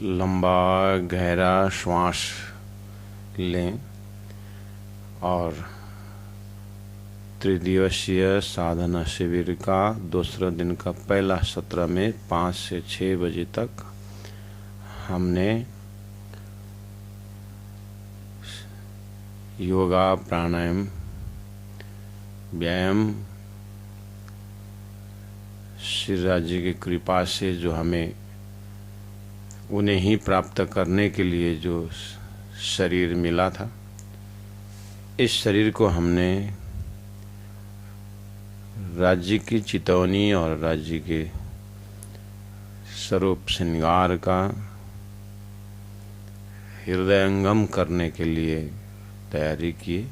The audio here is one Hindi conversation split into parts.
लंबा गहरा श्वास लें और त्रिदिवसीय साधना शिविर का दूसरा दिन का पहला सत्र में 5 से 6 बजे तक हमने योगा प्राणायाम व्यायाम श्री राज्य की कृपा से जो हमें उन्हें ही प्राप्त करने के लिए जो शरीर मिला था, इस शरीर को हमने राज्य की चितौनी और राज्य के स्वरूप श्रृंगार का हृदयंगम करने के लिए तैयारी किए।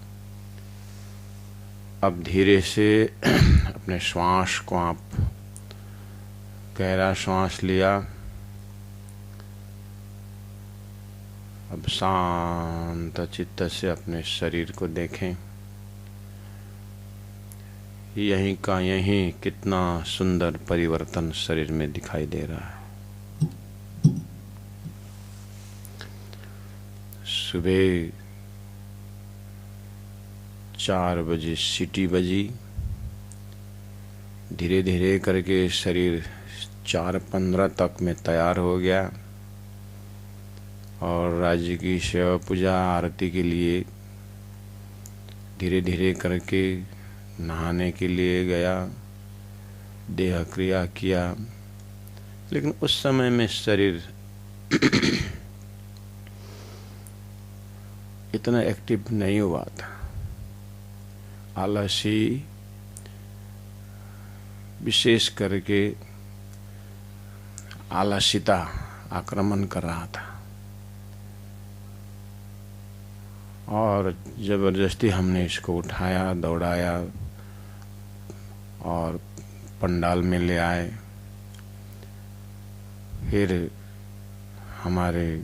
अब धीरे से अपने श्वास को आप गहरा श्वास लिया, अब शांत चित्त से अपने शरीर को देखें। यहीं का यहीं कितना सुंदर परिवर्तन शरीर में दिखाई दे रहा है। सुबह 4 बजे सीटी बजी, धीरे धीरे करके शरीर 4:15 तक में तैयार हो गया और राज्य की सेवा पूजा आरती के लिए धीरे धीरे करके नहाने के लिए गया, देह क्रिया किया। लेकिन उस समय में शरीर इतना एक्टिव नहीं हुआ था। आलसी विशेष करके आलस्यता आक्रमण कर रहा था और जबरदस्ती हमने इसको उठाया, दौड़ाया और पंडाल में ले आए। फिर हमारे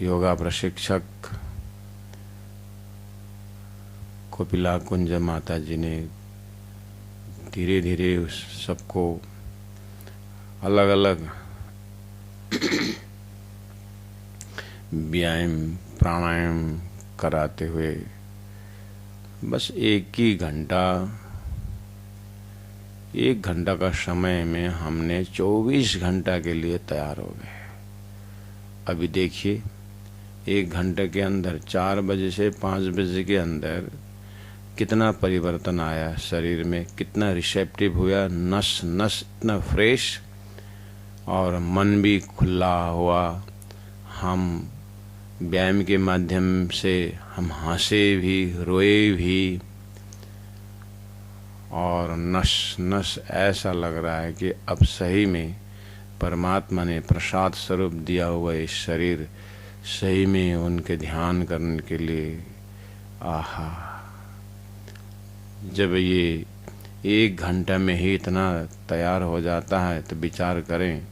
योगा प्रशिक्षक कोपिला कुंज माता जी ने धीरे धीरे उस सबको अलग अलग व्यायाम प्राणायाम कराते हुए बस 1 घंटा का समय में हमने 24 घंटा के लिए तैयार हो गए। अभी देखिए 1 घंटे के अंदर 4 बजे से 5 बजे के अंदर कितना परिवर्तन आया शरीर में, कितना रिसेप्टिव हुआ, नस नस इतना फ्रेश और मन भी खुला हुआ। हम व्यायाम के माध्यम से हम हंसे भी, रोए भी और नस नस ऐसा लग रहा है कि अब सही में परमात्मा ने प्रसाद स्वरूप दिया हुआ ये शरीर सही में उनके ध्यान करने के लिए। आहा, जब ये 1 घंटा में ही इतना तैयार हो जाता है तो विचार करें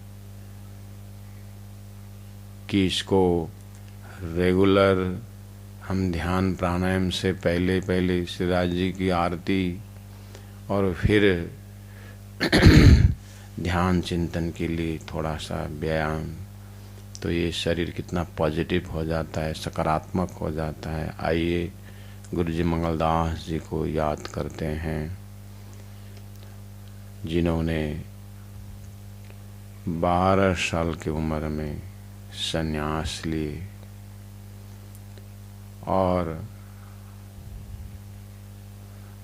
कि इसको रेगुलर हम ध्यान प्राणायाम से पहले पहले श्री राज जी की आरती और फिर ध्यान चिंतन के लिए थोड़ा सा व्यायाम, तो ये शरीर कितना पॉजिटिव हो जाता है, सकारात्मक हो जाता है। आइए गुरु जी मंगलदास जी को याद करते हैं, जिन्होंने 12 साल की उम्र में संन्यास लिए और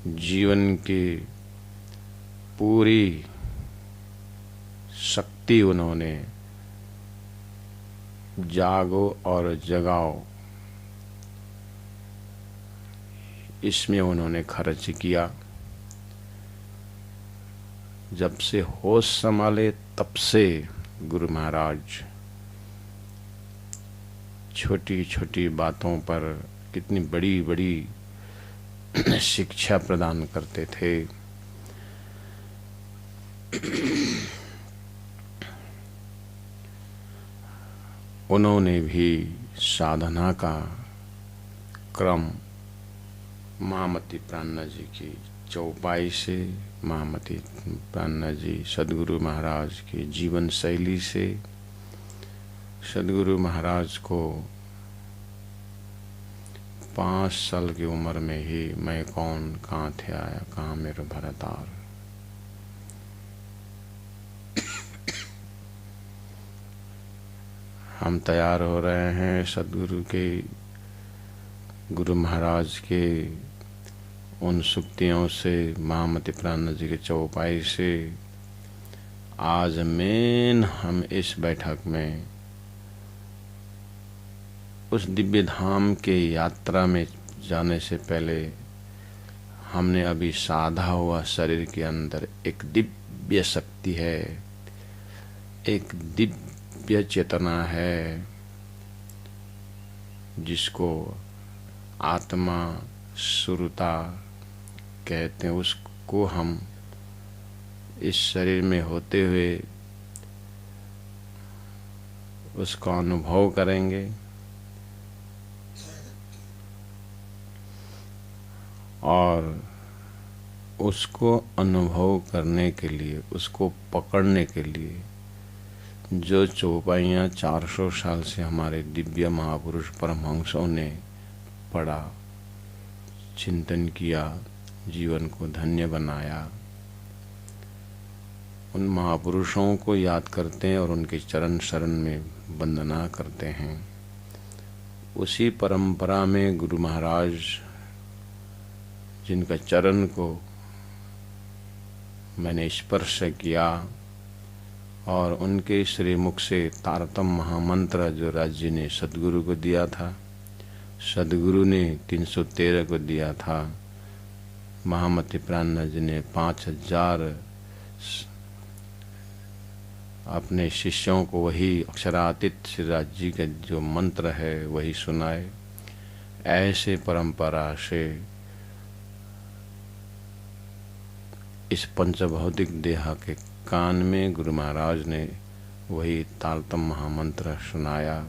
जीवन की पूरी शक्ति उन्होंने जागो और जगाओ इसमें उन्होंने खर्च किया। जब से होश संभाले तब से गुरु महाराज छोटी छोटी बातों पर कितनी बड़ी बड़ी शिक्षा प्रदान करते थे। उन्होंने भी साधना का क्रम महामती प्राणनाथ जी की चौपाई से, महामती प्राणनाथ जी सदगुरु महाराज की जीवन शैली से सदगुरु महाराज को 5 साल की उम्र में ही मैं कौन, कहाँ थे आया, कहाँ मेरा भरतार। हम तैयार हो रहे हैं सदगुरु के, गुरु महाराज के उन सुक्तियों से, महामति प्राणनाथ जी के चौपाई से। आज मेन हम इस बैठक में उस दिव्य धाम के यात्रा में जाने से पहले हमने अभी साधा हुआ शरीर के अंदर एक दिव्य शक्ति है, एक दिव्य चेतना है, जिसको आत्मा सुरता कहते हैं। उसको हम इस शरीर में होते हुए उसका अनुभव करेंगे और उसको अनुभव करने के लिए, उसको पकड़ने के लिए जो चौपाइयाँ 400 साल से हमारे दिव्य महापुरुष परमहंसों ने पढ़ा, चिंतन किया, जीवन को धन्य बनाया, उन महापुरुषों को याद करते हैं और उनके चरण शरण में वंदना करते हैं। उसी परंपरा में गुरु महाराज जिनका चरण को मैंने स्पर्श किया और उनके श्रीमुख से तारतम महामंत्र जो राज जी ने सदगुरु को दिया था, सदगुरु ने 313 को दिया था, महामति प्राणनाथ जी ने 5000 अपने शिष्यों को वही अक्षरातीत श्री राज जी का जो मंत्र है वही सुनाए। ऐसे परंपरा से इस पंचभौतिक देह के कान में गुरु महाराज ने वही तारतम महामंत्र सुनाया।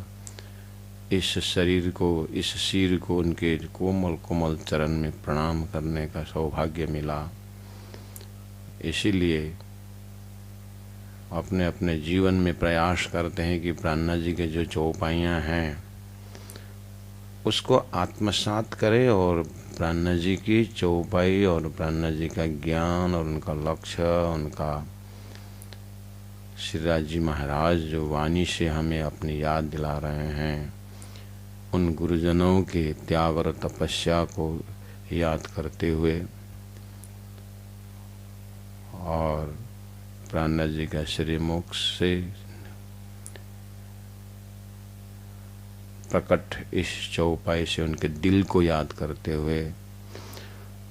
इस शरीर को, इस सिर को उनके कोमल कोमल चरण में प्रणाम करने का सौभाग्य मिला। इसीलिए अपने अपने जीवन में प्रयास करते हैं कि प्राणनाथ जी के जो चौपाइयाँ हैं उसको आत्मसात करें और प्राणनाथ जी की चौपाई और प्राणनाथ जी का ज्ञान और उनका लक्ष्य, उनका श्री राज जी महाराज जो वाणी से हमें अपनी याद दिला रहे हैं, उन गुरुजनों के त्याग और तपस्या को याद करते हुए और प्राणनाथ जी का श्रीमुख से प्रकट इस चौपाई से उनके दिल को याद करते हुए,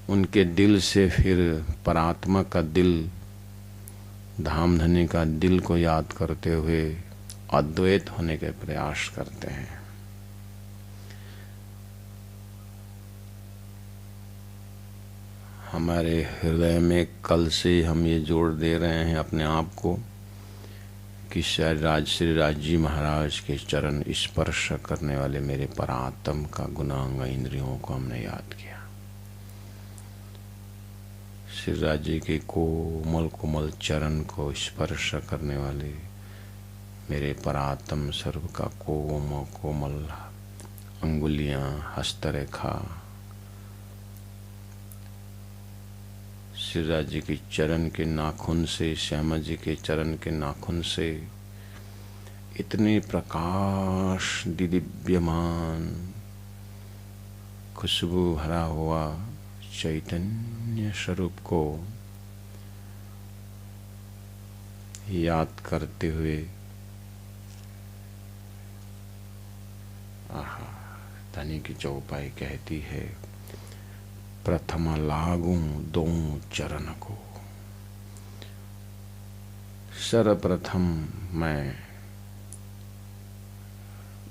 उनके दिल से फिर परात्मा का दिल, धामधनी का दिल को याद करते हुए अद्वैत होने के प्रयास करते हैं। हमारे हृदय में कल से हम ये जोड़ दे रहे हैं अपने आप को कि श्री राज जी महाराज के चरण स्पर्श करने वाले मेरे परात्म का गुणांग इंद्रियों को हमने याद किया। श्री राज जी के कोमल कोमल चरण को स्पर्श करने वाले मेरे परात्म सर्व का कोमल कोमल अंगुलियां, हस्तरेखा, श्री राज जी के चरण के नाखून से, श्यामा जी के चरण के नाखून से इतने प्रकाश दिव्यमान खुशबू भरा हुआ चैतन्य स्वरूप को याद करते हुए धनी की चौपाई कहती है, प्रथम लागू दो चरण को। सर्वप्रथम मैं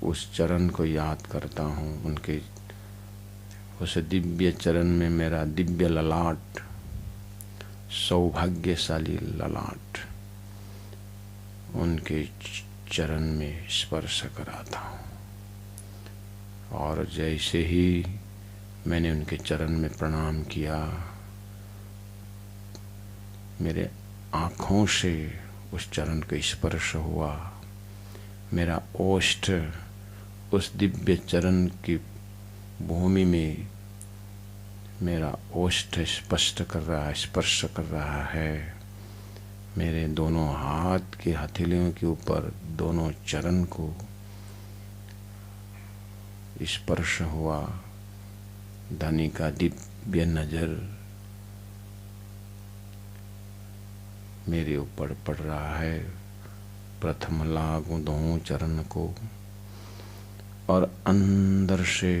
उस चरण को याद करता हूँ, उनके उस दिव्य चरण में मेरा दिव्य ललाट, सौभाग्यशाली ललाट उनके चरण में स्पर्श कराता हूँ। और जैसे ही मैंने उनके चरण में प्रणाम किया, मेरे आँखों से उस चरण का स्पर्श हुआ, मेरा ओष्ठ उस दिव्य चरण की भूमि में मेरा ओष्ठ स्पर्श कर रहा है। मेरे दोनों हाथ के हथेलियों के ऊपर दोनों चरण को स्पर्श हुआ। धनी का दिव्य नजर मेरे ऊपर पड़ रहा है। प्रथम लागू दोनों चरण को और अंदर से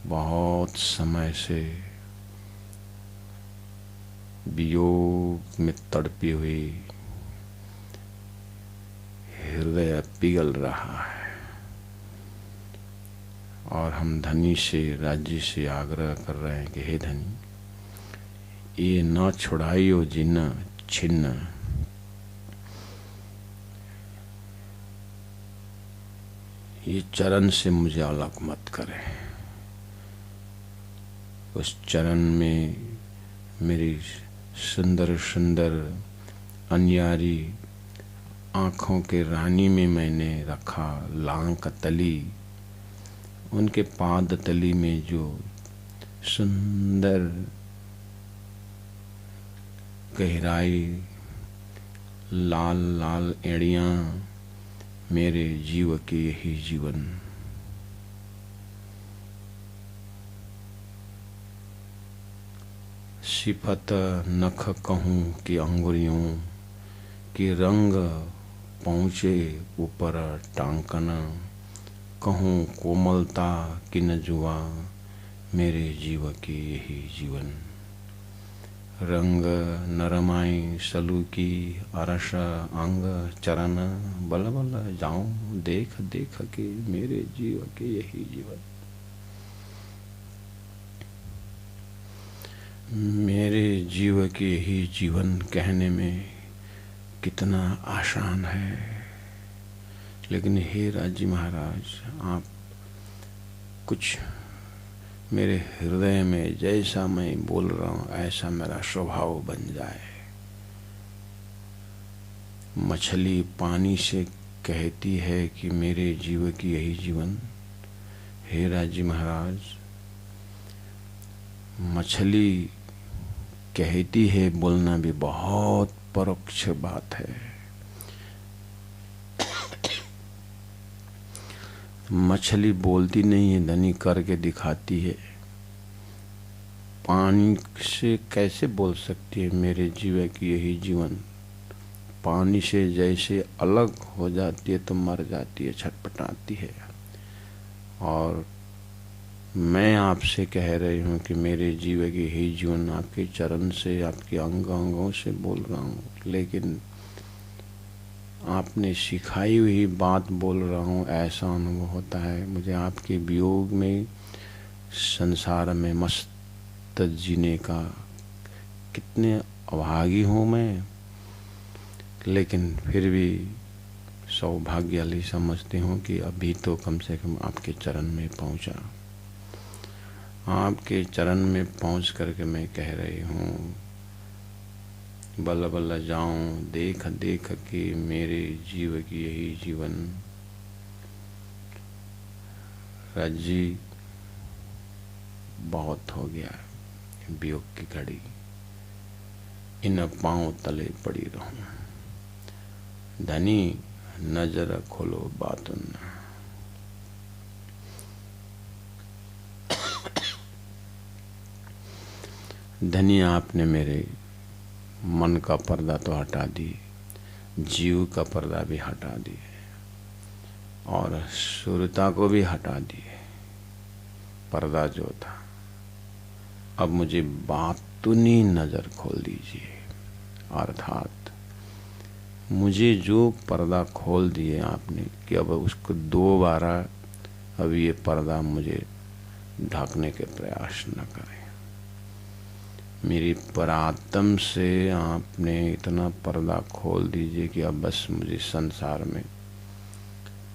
बहुत समय से वियोग में तड़पी हुई हृदय पिघल रहा है। और हम धनी से, राज्य से आग्रह कर रहे हैं कि हे धनी, ये न छुड़ाइयो जिन्न छिन्न। ये चरण से मुझे अलग मत करे। उस चरण में मेरी सुंदर सुंदर अन्यारी आँखों के रानी में मैंने रखा लांक तली। उनके पाद तली में जो सुंदर गहराई, लाल लाल एड़ियाँ, मेरे जीव के यही जीवन। सिफत नख कहूँ कि अंगुरियों की रंग पहुँचे ऊपर टांकन। कहूँ कोमलता कि न जुआ, मेरे जीव के यही जीवन। रंग नरमाई सलू की अरस अंग चरण। बल बल जाऊं देख देख के मेरे जीव के यही जीवन। मेरे जीव के यही जीवन कहने में कितना आसान है, लेकिन हे राजी महाराज, आप कुछ मेरे हृदय में जैसा मैं बोल रहा हूँ ऐसा मेरा स्वभाव बन जाए। मछली पानी से कहती है कि मेरे जीव की यही जीवन। हे राजी महाराज, मछली कहती है बोलना भी बहुत परोक्ष बात है। मछली बोलती नहीं है, धनी करके दिखाती है। पानी से कैसे बोल सकती है मेरे जीव की यही जीवन। पानी से जैसे अलग हो जाती है तो मर जाती है, छटपटाती है। और मैं आपसे कह रही हूँ कि मेरे जीव की यही जीवन आपके चरण से, आपके अंग अंगों से बोल रहा हूँ, लेकिन आपने सिखाई हुई बात बोल रहा हूँ, ऐसा अनुभव होता है मुझे आपके वियोग में। संसार में मस्त जीने का कितने अभागी हूँ मैं, लेकिन फिर भी सौभाग्यशाली समझती हूँ कि अभी तो कम से कम आपके चरण में पहुँचा। आपके चरण में पहुँच करके मैं कह रही हूँ, बल्ला बल्ला जाऊं देख देख के मेरे जीव की यही जीवन। राजी, बहुत हो गया वियोग की घड़ी, इन पांव तले पड़ी रहूं। धनी नजर खोलो बातुन। धनी, आपने मेरे मन का पर्दा तो हटा दी, जीव का पर्दा भी हटा दिए और सुरता को भी हटा दिए। पर्दा जो था, अब मुझे बातुनी नजर खोल दीजिए। अर्थात मुझे जो पर्दा खोल दिए आपने कि अब उसको दोबारा अब ये पर्दा मुझे ढकने के प्रयास न करें। मेरी परात्म से आपने इतना पर्दा खोल दीजिए कि अब बस मुझे संसार में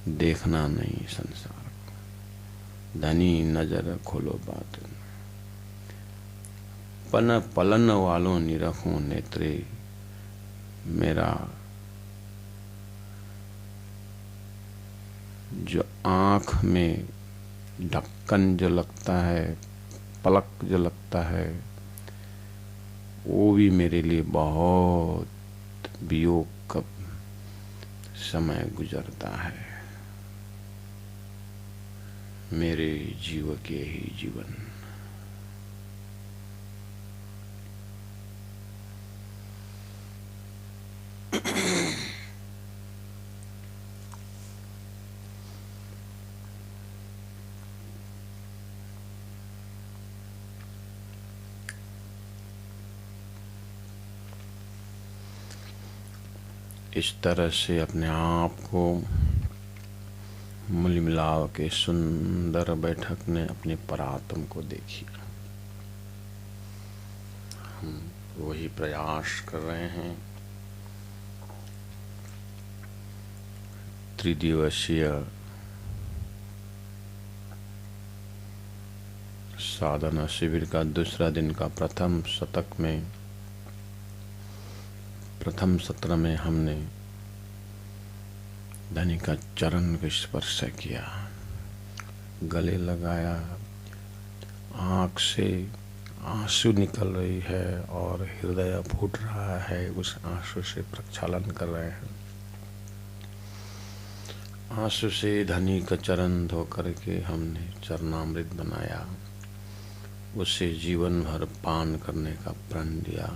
देखना नहीं। संसार को धनी नजर खोलो बात। पन पलन वालों निरखूं नेत्रे, मेरा जो आँख में ढक्कन जो लगता है, पलक जो लगता है, वो भी मेरे लिए बहुत वियोग का समय गुजरता है। मेरे जीव के ही जीवन। इस तरह से अपने आप को मूल मिलाव के सुंदर बैठक ने अपने परात्म को देखी। हम वही प्रयास कर रहे हैं। त्रिदिवसीय साधना शिविर का दूसरा दिन का प्रथम सत्र में हमने धनी का चरण को स्पर्श किया, गले लगाया, आँख से आंसू निकल रही है और हृदय फूट रहा है, उस आंसू से प्रक्षालन कर रहे हैं। आंसू से धनी का चरण धो करके हमने चरणामृत बनाया, उसे जीवन भर पान करने का प्रण दिया।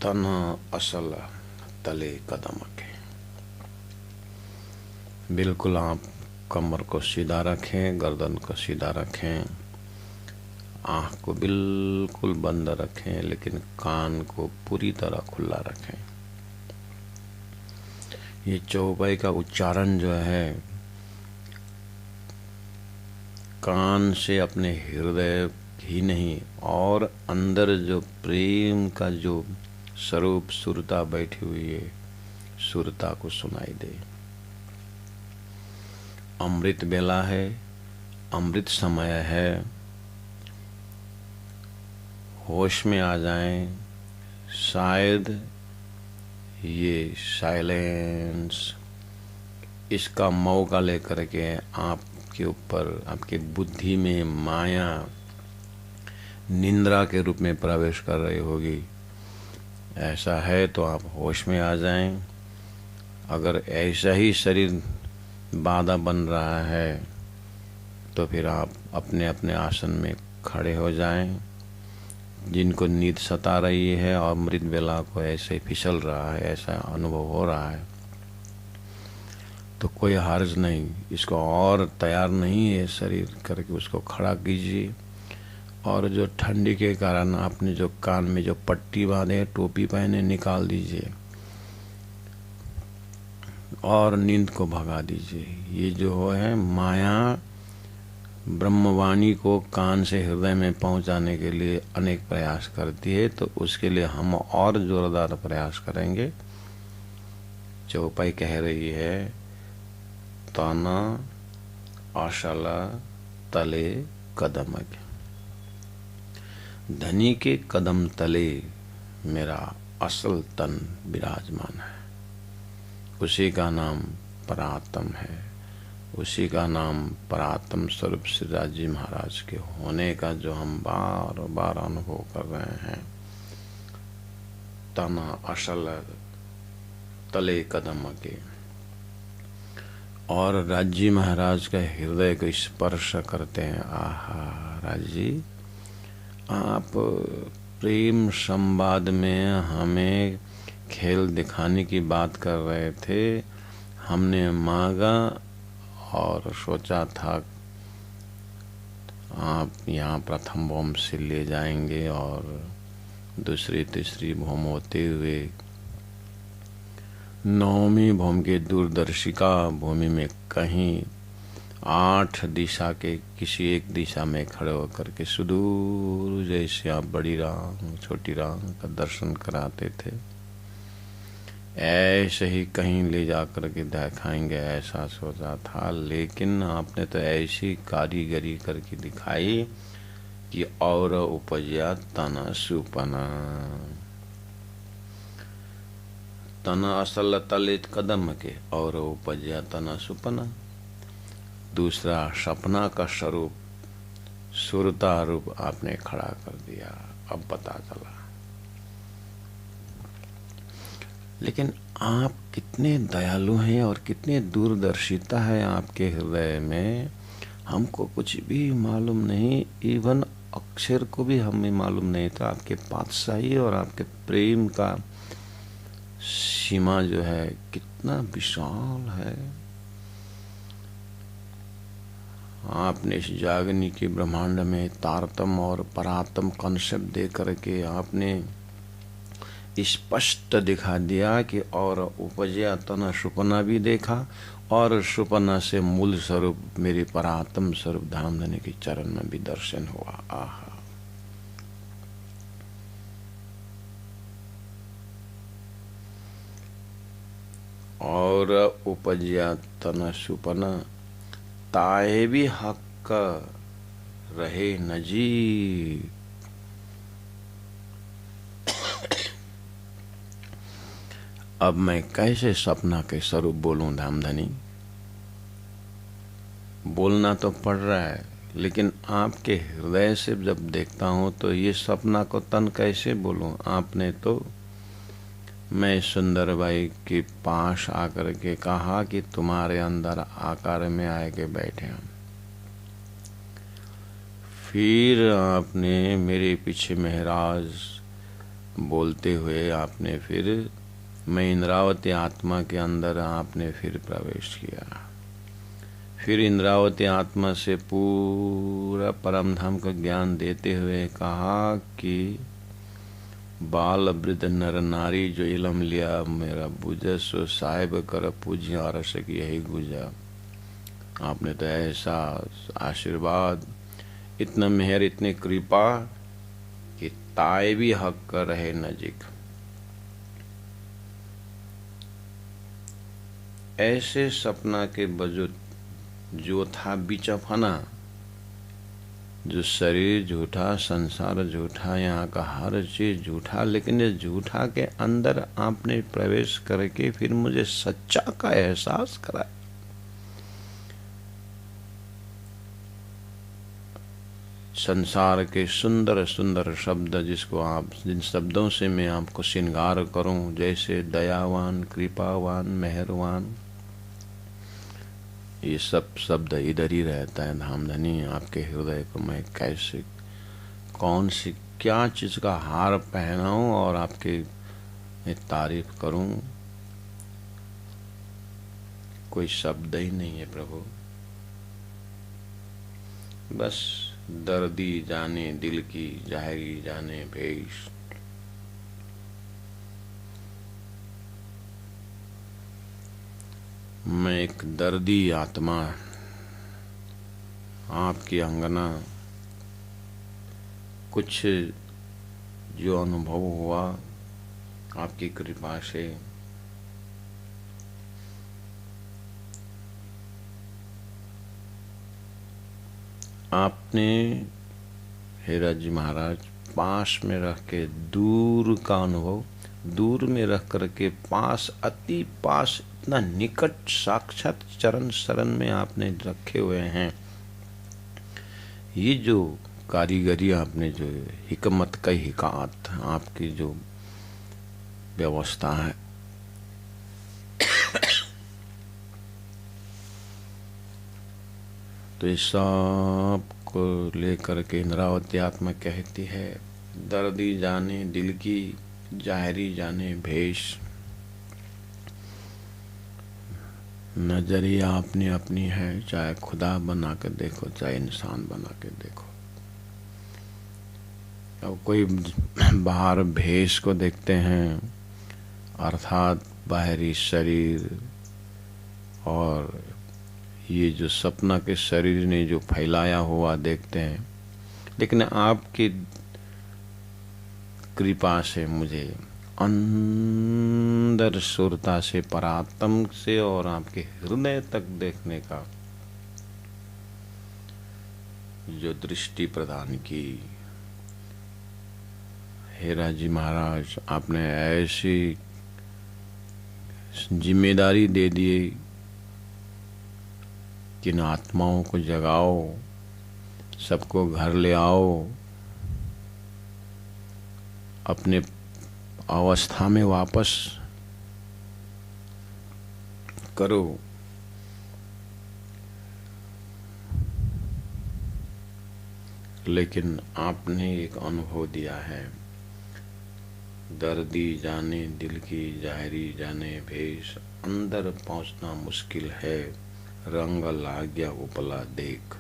तन असल तले कदम के। बिल्कुल आप कमर को सीधा रखें, गर्दन को सीधा रखें, आँख को बिल्कुल बंद रखें, लेकिन कान को पूरी तरह खुला रखें। ये चौपाई का उच्चारण जो है, कान से अपने हृदय ही नहीं और अंदर जो प्रेम का जो स्वरूप सुरता बैठी हुई है, सुरता को सुनाई दे। अमृत बेला है, अमृत समय है, होश में आ जाएं। शायद ये साइलेंस इसका मौका लेकर के आपके ऊपर, आपके बुद्धि में माया निंद्रा के रूप में प्रवेश कर रही होगी। ऐसा है तो आप होश में आ जाएं। अगर ऐसा ही शरीर बाधा बन रहा है तो फिर आप अपने अपने आसन में खड़े हो जाएं। जिनको नींद सता रही है और अमृत बेला को ऐसे फिसल रहा है, ऐसा अनुभव हो रहा है, तो कोई हर्ज नहीं, इसको और तैयार नहीं है शरीर करके उसको खड़ा कीजिए। और जो ठंडी के कारण आपने जो कान में जो पट्टी बांधे, टोपी पहने, निकाल दीजिए और नींद को भगा दीजिए। ये जो है माया ब्रह्मवाणी को कान से हृदय में पहुंचाने के लिए अनेक प्रयास करती है, तो उसके लिए हम और जोरदार प्रयास करेंगे। चौपाई कह रही है, ताना आशाला तले कदम के। धनी के कदम तले मेरा असल तन विराजमान है। उसी का नाम परात्म है, उसी का नाम परात्म स्वरूप श्री राज जी महाराज के होने का जो हम बार बार अनुभव कर रहे हैं। तना असल तले कदम के। और राज जी महाराज का हृदय को स्पर्श करते हैं। आहा राज जी, आप प्रेम संवाद में हमें खेल दिखाने की बात कर रहे थे। हमने मांगा और सोचा था आप यहाँ प्रथम भौम से ले जाएंगे और दूसरी तीसरी भौम होते हुए नौवीं भौम के दूरदर्शिका भूमि में कहीं 8 दिशा के किसी एक दिशा में खड़े होकर के सुदूर जैसे आप बड़ी राम छोटी राम का दर्शन कराते थे, ऐसे ही कहीं ले जाकर के दिखाएंगे ऐसा सोचा था, लेकिन आपने तो ऐसी कारीगरी करके दिखाई कि और उपजया तना सुपना। तना असल तलित कदम के और उपजया तना सुपना। दूसरा सपना का स्वरूप सुरता रूप आपने खड़ा कर दिया, अब पता चला। लेकिन आप कितने दयालु हैं और कितने दूरदर्शिता है आपके हृदय में, हमको कुछ भी मालूम नहीं। इवन अक्षर को भी हमें मालूम नहीं था। आपके पातशाही और आपके प्रेम का सीमा जो है कितना विशाल है। आपने इस जागनी के ब्रह्मांड में तारतम और परातम कॉन्सेप्ट दे करके आपने स्पष्ट दिखा दिया कि और उपजया तना सुपना भी देखा, और सुपना से मूल स्वरूप मेरे परात्म स्वरूप धामधनी के चरण में भी दर्शन हुआ। आहा, और उपजया तना सुपना ताए भी हक रहे नजीक। अब मैं कैसे सपना के स्वरूप बोलूं धामधनी? बोलना तो पड़ रहा है, लेकिन आपके हृदय से जब देखता हूं तो ये सपना को तन कैसे बोलूं? आपने तो मैं सुंदरबाई के पास आकर के कहा कि तुम्हारे अंदर आकार में आए के बैठे हम। फिर आपने मेरे पीछे महराज बोलते हुए आपने फिर मैं इंद्रावती आत्मा के अंदर आपने फिर प्रवेश किया। फिर इंद्रावती आत्मा से पूरा परम धाम का ज्ञान देते हुए कहा कि बाल वृद्ध नर नारी जो इलम लिया मेरा बुझ सो साहिब कर पूजिया रसक यही गुजा। आपने तो ऐसा आशीर्वाद, इतना मेहर, इतनी कृपा कि ताए भी हक कर रहे नजीक। ऐसे सपना के वजूद जो था बिचफना, जो शरीर झूठा, संसार झूठा, यहाँ का हर चीज झूठा, लेकिन इस झूठा के अंदर आपने प्रवेश करके फिर मुझे सच्चा का एहसास कराया। संसार के सुंदर सुंदर शब्द, जिसको आप, जिन शब्दों से मैं आपको श्रृंगार करूं, जैसे दयावान, कृपावान, मेहरवान, ये सब शब्द इधर ही रहता है धामधनी। आपके हृदय को मैं कैसे, कौन सी, क्या चीज का हार पहनाऊं और आपके मैं तारीफ करूं? कोई शब्द ही नहीं है प्रभु। बस दर्दी जाने दिल की, जाहिरी जाने भेष। मैं एक दर्दी आत्मा, आपकी अंगना, कुछ जो अनुभव हुआ आपकी कृपा से, आपने हेरा जी महाराज पास में रख के दूर का अनुभव, दूर में रख करके पास, अति पास, इतना निकट, साक्षात चरण शरण में आपने रखे हुए हैं। ये जो कारीगरी आपने, जो हिकमत का हिकात, आपकी जो व्यवस्था है, तो इस सब को लेकर के इंद्रावती आत्मा कहती है, दर्दी जाने दिल की, जाहिरी जाने भेष। नजरिया अपनी अपनी है, चाहे खुदा बना के देखो, चाहे इंसान बना के देखो। अब कोई बाहर भेष को देखते हैं, अर्थात बाहरी शरीर, और ये जो सपना के शरीर ने जो फैलाया हुआ देखते हैं। लेकिन आपकी कृपा से मुझे अंदर सुरता से, परात्म से और आपके हृदय तक देखने का जो दृष्टि प्रदान की। हेरा जी महाराज, आपने ऐसी जिम्मेदारी दे दी कि इन आत्माओं को जगाओ, सबको घर ले आओ, अपने अवस्था में वापस करो। लेकिन आपने एक अनुभव दिया है, दर्दी जाने दिल की जाहरी जाने भेष, अंदर पहुंचना मुश्किल है, रंग लाग गया उपला देख।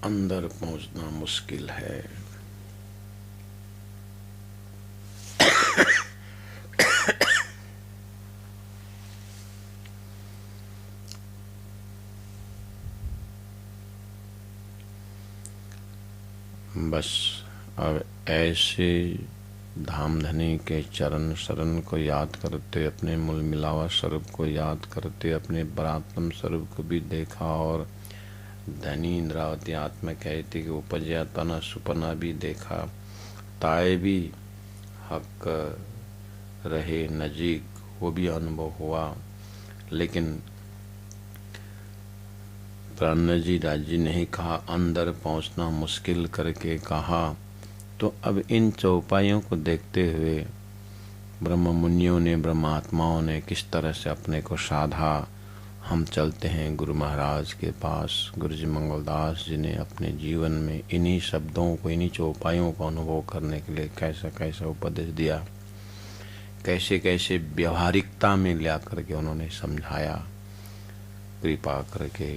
अंदर पहुंचना मुश्किल है। बस अब ऐसे धामधनी के चरण शरण को याद करते, अपने मूल मिलावा स्वरूप को याद करते, अपने परात्म स्वरूप को भी देखा और धनी इंद्रावती आत्मा कहती कि उपजया तना सुपना भी देखा, ताए भी हक रहे नजीक, वो भी अनुभव हुआ। लेकिन प्राण जी राजी नहीं कहा, अंदर पहुंचना मुश्किल करके कहा। तो अब इन चौपाइयों को देखते हुए ब्रह्म मुनियों ने, ब्रह्मात्माओं ने किस तरह से अपने को साधा। हम चलते हैं गुरु महाराज के पास। गुरु जी मंगलदास जी ने अपने जीवन में इन्हीं शब्दों को, इन्हीं चौपाइयों को अनुभव करने के लिए कैसा कैसा उपदेश दिया, कैसे कैसे व्यवहारिकता में ला करके उन्होंने समझाया। कृपा करके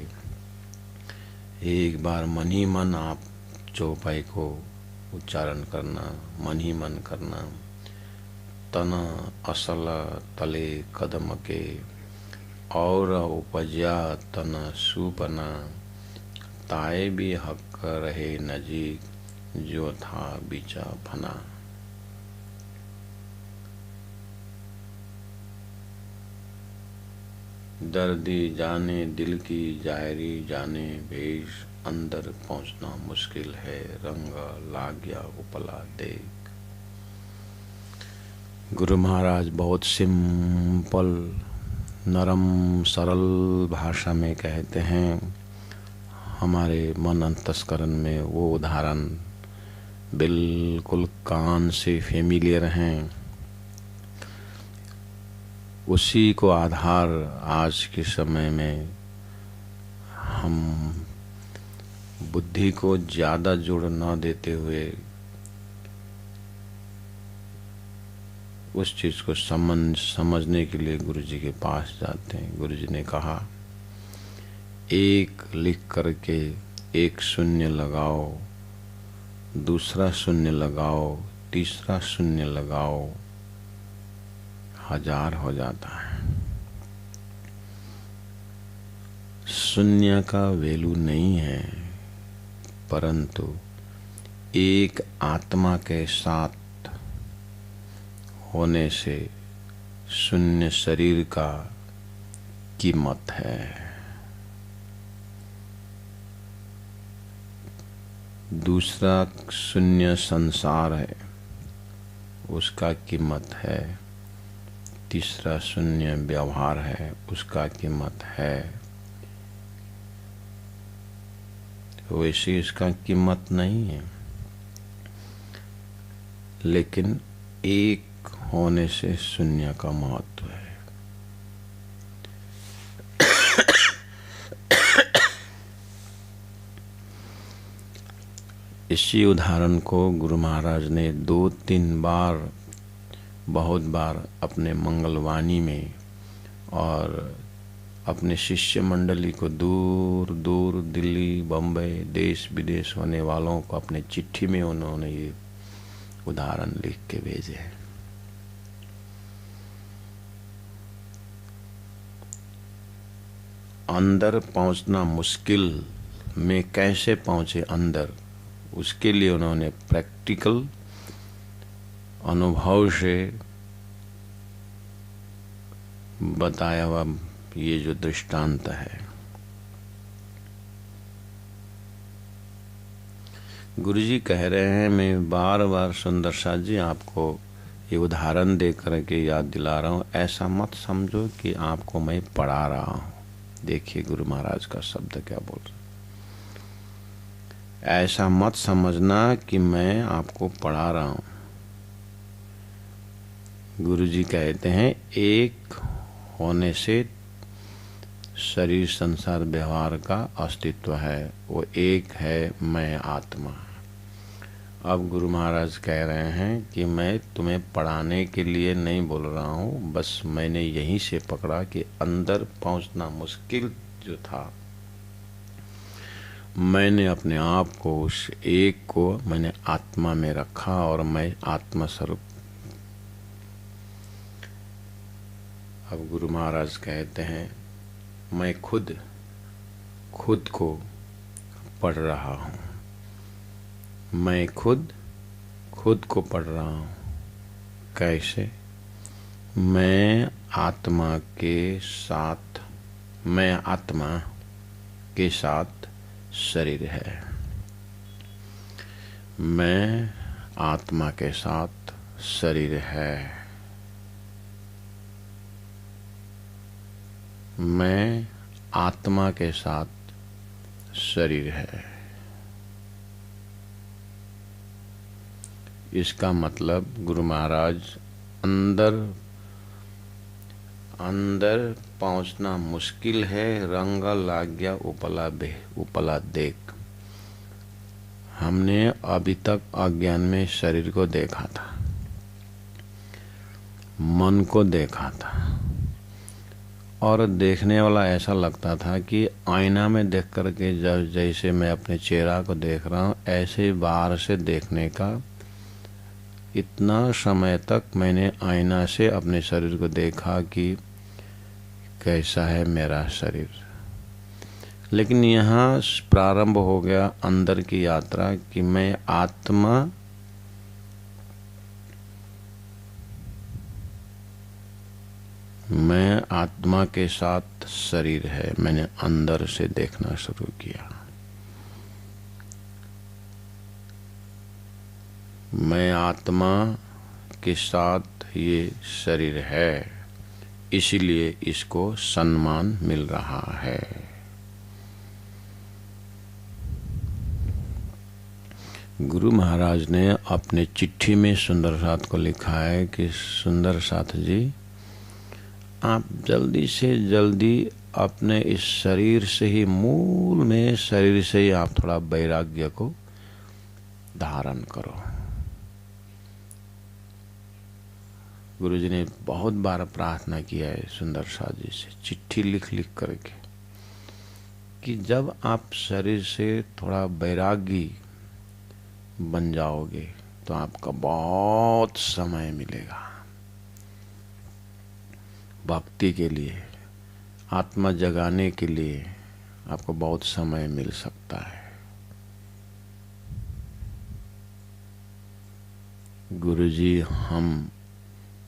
एक बार मन ही मन आप चौपाई को उच्चारण करना, मन ही मन करना। तना असल तले कदम के और उपजा तना सुपना, ताए भी हक रहे नजीक, जो था बीचा फना। दर्दी जाने दिल की जाहरी जाने भेष, अंदर पहुंचना मुश्किल है, रंग लाग गया उपला देख। गुरु महाराज बहुत सिंपल, नरम सरल भाषा में कहते हैं। हमारे मन अंतस्करण में वो उदाहरण बिल्कुल कान से फेमिलियर हैं। उसी को आधार आज के समय में हम बुद्धि को ज़्यादा जोड़ न देते हुए उस चीज़ को समझने के लिए गुरु जी के पास जाते हैं। गुरु जी ने कहा, एक लिख करके एक शून्य लगाओ, दूसरा शून्य लगाओ, तीसरा शून्य लगाओ, 1000 हो जाता है। शून्य का वैल्यू नहीं है, परंतु एक आत्मा के साथ होने से शून्य शरीर का कीमत है। दूसरा शून्य संसार है, उसका कीमत है। तीसरा शून्य व्यवहार है, उसका कीमत है। वैसे इसका कीमत नहीं है, लेकिन एक होने से शून्य का महत्व है। इसी उदाहरण को गुरु महाराज ने 2-3 बार, बहुत बार अपने मंगलवाणी में और अपने शिष्य मंडली को दूर दूर दिल्ली, बम्बई, देश विदेश होने वालों को अपने चिट्ठी में उन्होंने ये उदाहरण लिख के भेजे हैं। अंदर पहुंचना मुश्किल में कैसे पहुंचे अंदर, उसके लिए उन्होंने प्रैक्टिकल अनुभव से बताया हुआ ये जो दृष्टांत है, गुरुजी कह रहे हैं, मैं बार बार सुंदर साथ जी आपको ये उदाहरण दे करके याद दिला रहा हूँ, ऐसा मत समझो कि आपको मैं पढ़ा रहा हूँ। देखिए गुरु महाराज का शब्द क्या बोल रहे, ऐसा मत समझना कि मैं आपको पढ़ा रहा हूँ। गुरुजी कहते हैं एक होने से शरीर संसार व्यवहार का अस्तित्व है, वो एक है मैं आत्मा। अब गुरु महाराज कह रहे हैं कि मैं तुम्हें पढ़ाने के लिए नहीं बोल रहा हूँ, बस मैंने यहीं से पकड़ा कि अंदर पहुँचना मुश्किल जो था, मैंने अपने आप को उस एक को मैंने आत्मा में रखा और मैं आत्मा स्वरूप। अब गुरु महाराज कहते हैं मैं खुद को पढ़ रहा हूँ, मैं खुद को पढ़ रहा हूँ। कैसे? मैं आत्मा के साथ, मैं आत्मा के साथ शरीर है, मैं आत्मा के साथ शरीर है, मैं आत्मा के साथ शरीर है। इसका मतलब गुरु महाराज अंदर पहुंचना मुश्किल है, रंग लाग गया उपला देख। हमने अभी तक अज्ञान में शरीर को देखा था, मन को देखा था, और देखने वाला ऐसा लगता था कि आईना में देख करके जब जैसे मैं अपने चेहरा को देख रहा हूँ, ऐसे ही बाहर से देखने का। इतना समय तक मैंने आईना से अपने शरीर को देखा कि कैसा है मेरा शरीर, लेकिन यहाँ प्रारंभ हो गया अंदर की यात्रा कि मैं आत्मा के साथ शरीर है। मैंने अंदर से देखना शुरू किया, मैं आत्मा के साथ ये शरीर है, इसीलिए इसको सम्मान मिल रहा है। गुरु महाराज ने अपने चिट्ठी में सुंदर साथ को लिखा है कि सुंदर साथ जी, आप जल्दी से जल्दी अपने इस शरीर से ही, मूल में शरीर से ही आप थोड़ा वैराग्य को धारण करो। गुरुजी ने बहुत बार प्रार्थना किया है सुंदर साथ जी से, चिट्ठी लिख करके, कि जब आप शरीर से थोड़ा वैरागी बन जाओगे तो आपका बहुत समय मिलेगा भक्ति के लिए, आत्मा जगाने के लिए आपको बहुत समय मिल सकता है। गुरुजी हम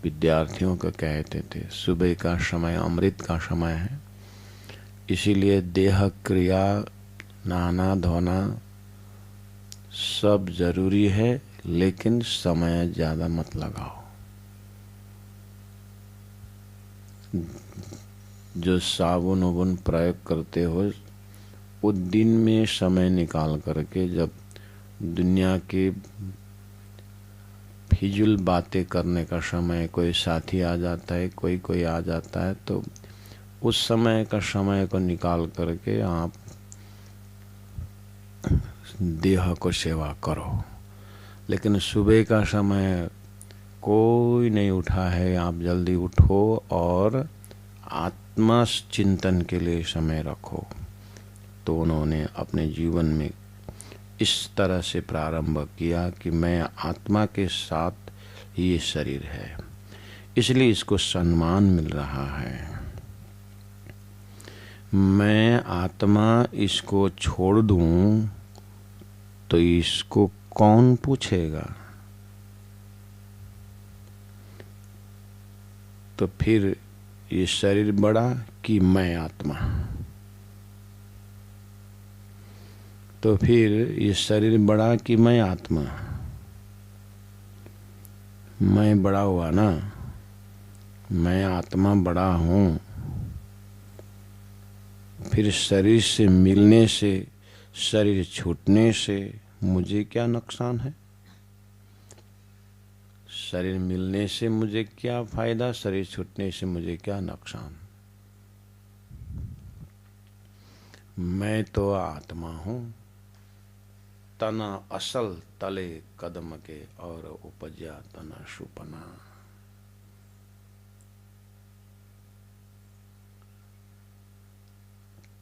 विद्यार्थियों को कहते थे, सुबह का समय अमृत का समय है, इसीलिए देह क्रिया, नहाना धोना सब जरूरी है, लेकिन समय ज़्यादा मत लगाओ। जो साबुन उबुन प्रयोग करते हो, वो दिन में समय निकाल करके, जब दुनिया के फिजूल बातें करने का समय, कोई साथी आ जाता है, कोई आ जाता है, तो उस समय को निकाल करके आप देह को सेवा करो। लेकिन सुबह का समय कोई नहीं उठा है, आप जल्दी उठो और आत्मा चिंतन के लिए समय रखो। तो उन्होंने अपने जीवन में इस तरह से प्रारंभ किया कि मैं आत्मा के साथ ये शरीर है, इसलिए इसको सम्मान मिल रहा है। मैं आत्मा इसको छोड़ दूं तो इसको कौन पूछेगा? तो फिर ये शरीर बड़ा कि मैं आत्मा? तो फिर ये शरीर बड़ा कि मैं आत्मा? मैं बड़ा हुआ ना, मैं आत्मा बड़ा हूँ। फिर शरीर से मिलने से, शरीर छूटने से मुझे क्या नुकसान है? शरीर मिलने से मुझे क्या फायदा, शरीर छूटने से मुझे क्या नुकसान? मैं तो आत्मा हूँ। तना असल तले कदम के और उपजा तना सुपना।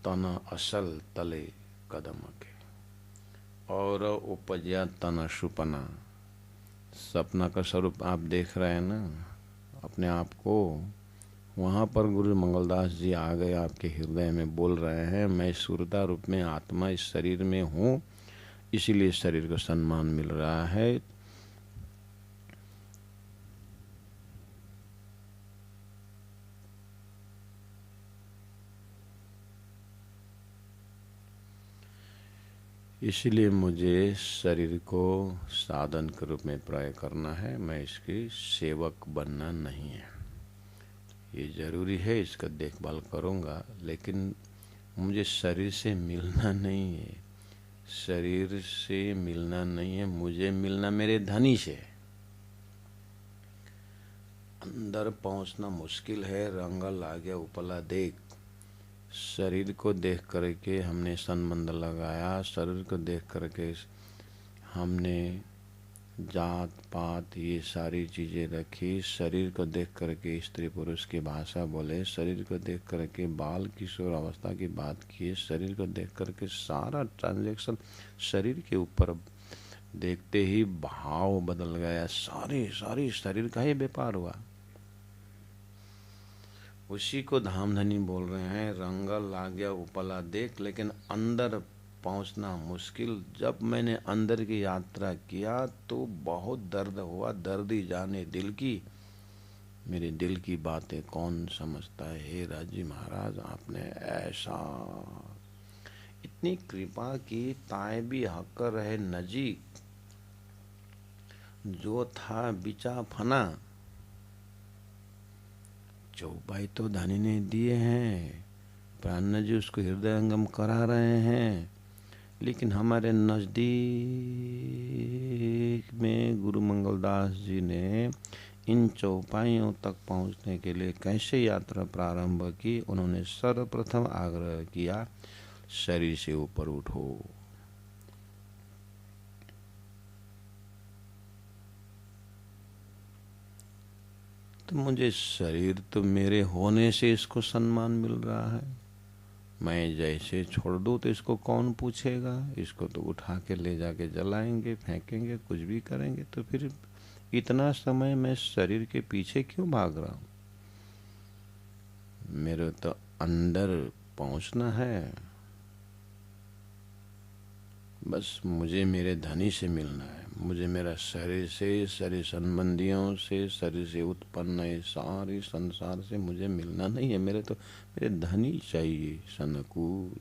तना असल तले कदम के और उपजा तना सुपना। सपना का स्वरूप आप देख रहे हैं ना अपने आप को। वहाँ पर गुरु मंगलदास जी आ गए आपके हृदय में, बोल रहे हैं मैं सूरता रूप में आत्मा इस शरीर में हूँ, इसीलिए शरीर को सम्मान मिल रहा है। इसलिए मुझे शरीर को साधन के रूप में प्रयोग करना है, मैं इसकी सेवक बनना नहीं है। ये जरूरी है, इसका देखभाल करूँगा, लेकिन मुझे शरीर से मिलना नहीं है। शरीर से मिलना नहीं है, मुझे मिलना मेरे धनी से। अंदर पहुंचना मुश्किल है, रंग लागे उपला देख। शरीर को देख करके हमने संबंध लगाया, शरीर को देख करके हमने जात पात ये सारी चीज़ें रखी। शरीर को देख करके स्त्री पुरुष की भाषा बोले, शरीर को देख करके बाल किशोर अवस्था की बात किए, शरीर को देख करके सारा ट्रांजैक्शन शरीर के ऊपर देखते ही भाव बदल गया। सारी शरीर का ही व्यापार हुआ। उसी को धामधनी बोल रहे हैं, रंग लाग्या उपला देख, लेकिन अंदर पहुंचना मुश्किल। जब मैंने अंदर की यात्रा किया तो बहुत दर्द हुआ, दर्दी जाने दिल की। मेरे दिल की बातें कौन समझता है? हे राजी महाराज, आपने ऐसा इतनी कृपा की, ताए भी हक रहे नजीक, जो था बिचा फना। चौपाई तो धनी ने दिए हैं, प्राण जी उसको हृदयंगम करा रहे हैं, लेकिन हमारे नज़दीक में गुरु मंगलदास जी ने इन चौपाइयों तक पहुंचने के लिए कैसे यात्रा प्रारंभ की। उन्होंने सर्वप्रथम आग्रह किया, शरीर से ऊपर उठो। तो मुझे शरीर तो मेरे होने से इसको सम्मान मिल रहा है। मैं जैसे छोड़ दूँ तो इसको कौन पूछेगा? इसको तो उठा के ले जाके जलाएंगे, फेंकेंगे, कुछ भी करेंगे। तो फिर इतना समय मैं शरीर के पीछे क्यों भाग रहा हूँ? मेरे तो अंदर पहुँचना है, बस मुझे मेरे धनी से मिलना है। मुझे मेरा शरीर से, शरीर संबंधियों से, शरीर से उत्पन्न है सारी संसार से मुझे मिलना नहीं है। मेरे धनी चाहिए सनकुल।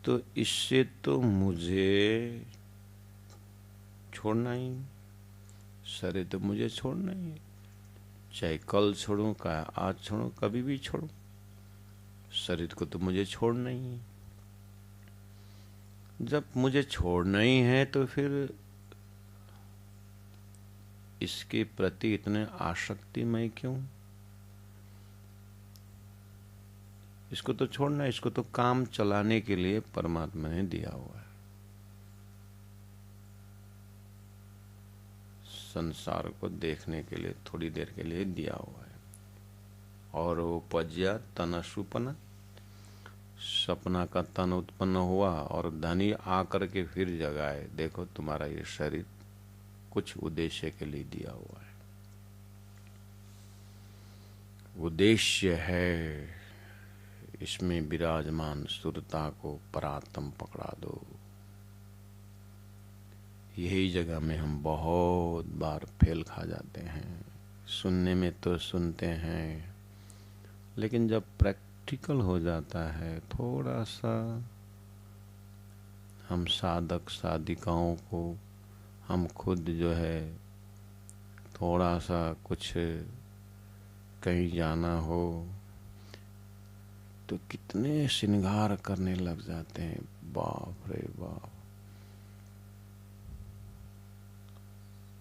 तो इससे तो मुझे छोड़ना ही, शरीर तो मुझे छोड़ना ही है। चाहे कल छोड़ूं, का आज छोड़ूं, कभी भी छोड़ूं, शरीर को तो मुझे छोड़ना ही है। जब मुझे छोड़ना ही है तो फिर इसके प्रति इतने आसक्ति मैं क्यों? इसको तो छोड़ना है, इसको तो काम चलाने के लिए परमात्मा ने दिया हुआ है। संसार को देखने के लिए थोड़ी देर के लिए दिया हुआ है। और वो पज्या तना सुपना, सपना का तन उत्पन्न हुआ और धनी आकर के फिर जगाए, देखो तुम्हारा ये शरीर कुछ उद्देश्य के लिए दिया हुआ है। उद्देश्य है इसमें विराजमान सुरता को परात्म पकड़ा दो। यही जगह में हम बहुत बार फेल खा जाते हैं। सुनने में तो सुनते हैं, लेकिन जब प्रैक्टिकल हो जाता है, थोड़ा सा हम साधक साधिकाओं को, हम खुद जो है थोड़ा सा कुछ कहीं जाना हो तो कितने श्रृंगार करने लग जाते हैं, बाप रे बाप।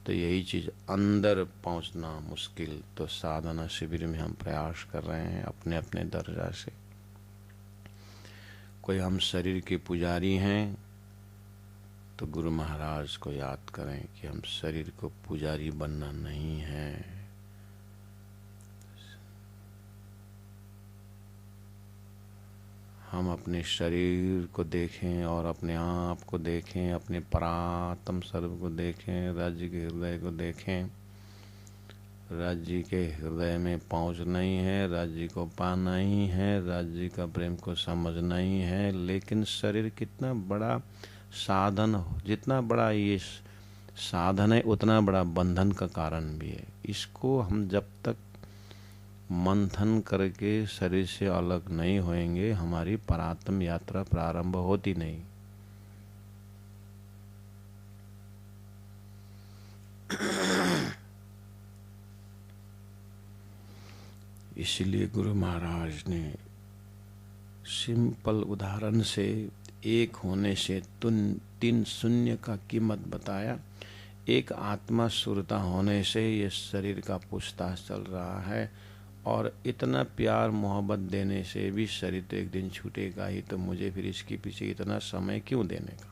तो यही चीज अंदर पहुंचना मुश्किल, तो साधना शिविर में हम प्रयास कर रहे हैं अपने अपने दर्जा से। कोई हम शरीर के पुजारी हैं तो गुरु महाराज को याद करें कि हम शरीर को पुजारी बनना नहीं है। हम अपने शरीर को देखें और अपने आप को देखें, अपने परात्म सर्व को देखें, राज्य के हृदय को देखें। राज्य के हृदय में पहुंचना ही है, राज्य को पाना ही है, राज्य का प्रेम को समझना ही है। लेकिन शरीर कितना बड़ा साधन, जितना बड़ा ये साधन है उतना बड़ा बंधन का कारण भी है। इसको हम जब तक मंथन करके शरीर से अलग नहीं होएंगे, हमारी परात्म यात्रा प्रारंभ होती नहीं। इसलिए गुरु महाराज ने सिंपल उदाहरण से एक होने से तीन शून्य का कीमत बताया। एक आत्मा सुरता होने से ये शरीर का पूछताछ चल रहा है, और इतना प्यार मोहब्बत देने से भी शरीर तो एक दिन छूटेगा ही, तो मुझे फिर इसके पीछे इतना समय क्यों देने का।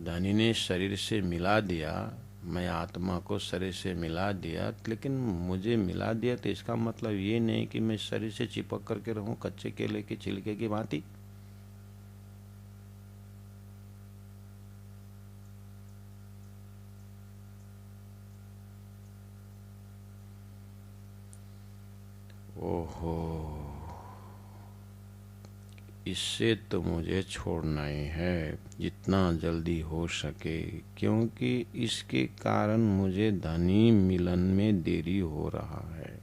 धनी ने शरीर से मिला दिया, मैं आत्मा को शरीर से मिला दिया, लेकिन मुझे मिला दिया तो इसका मतलब ये नहीं कि मैं शरीर से चिपक करके रहूं कच्चे केले के छिलके की भांति। ओहो, इससे तो मुझे छोड़ना ही है जितना जल्दी हो सके, क्योंकि इसके कारण मुझे धनी मिलन में देरी हो रहा है।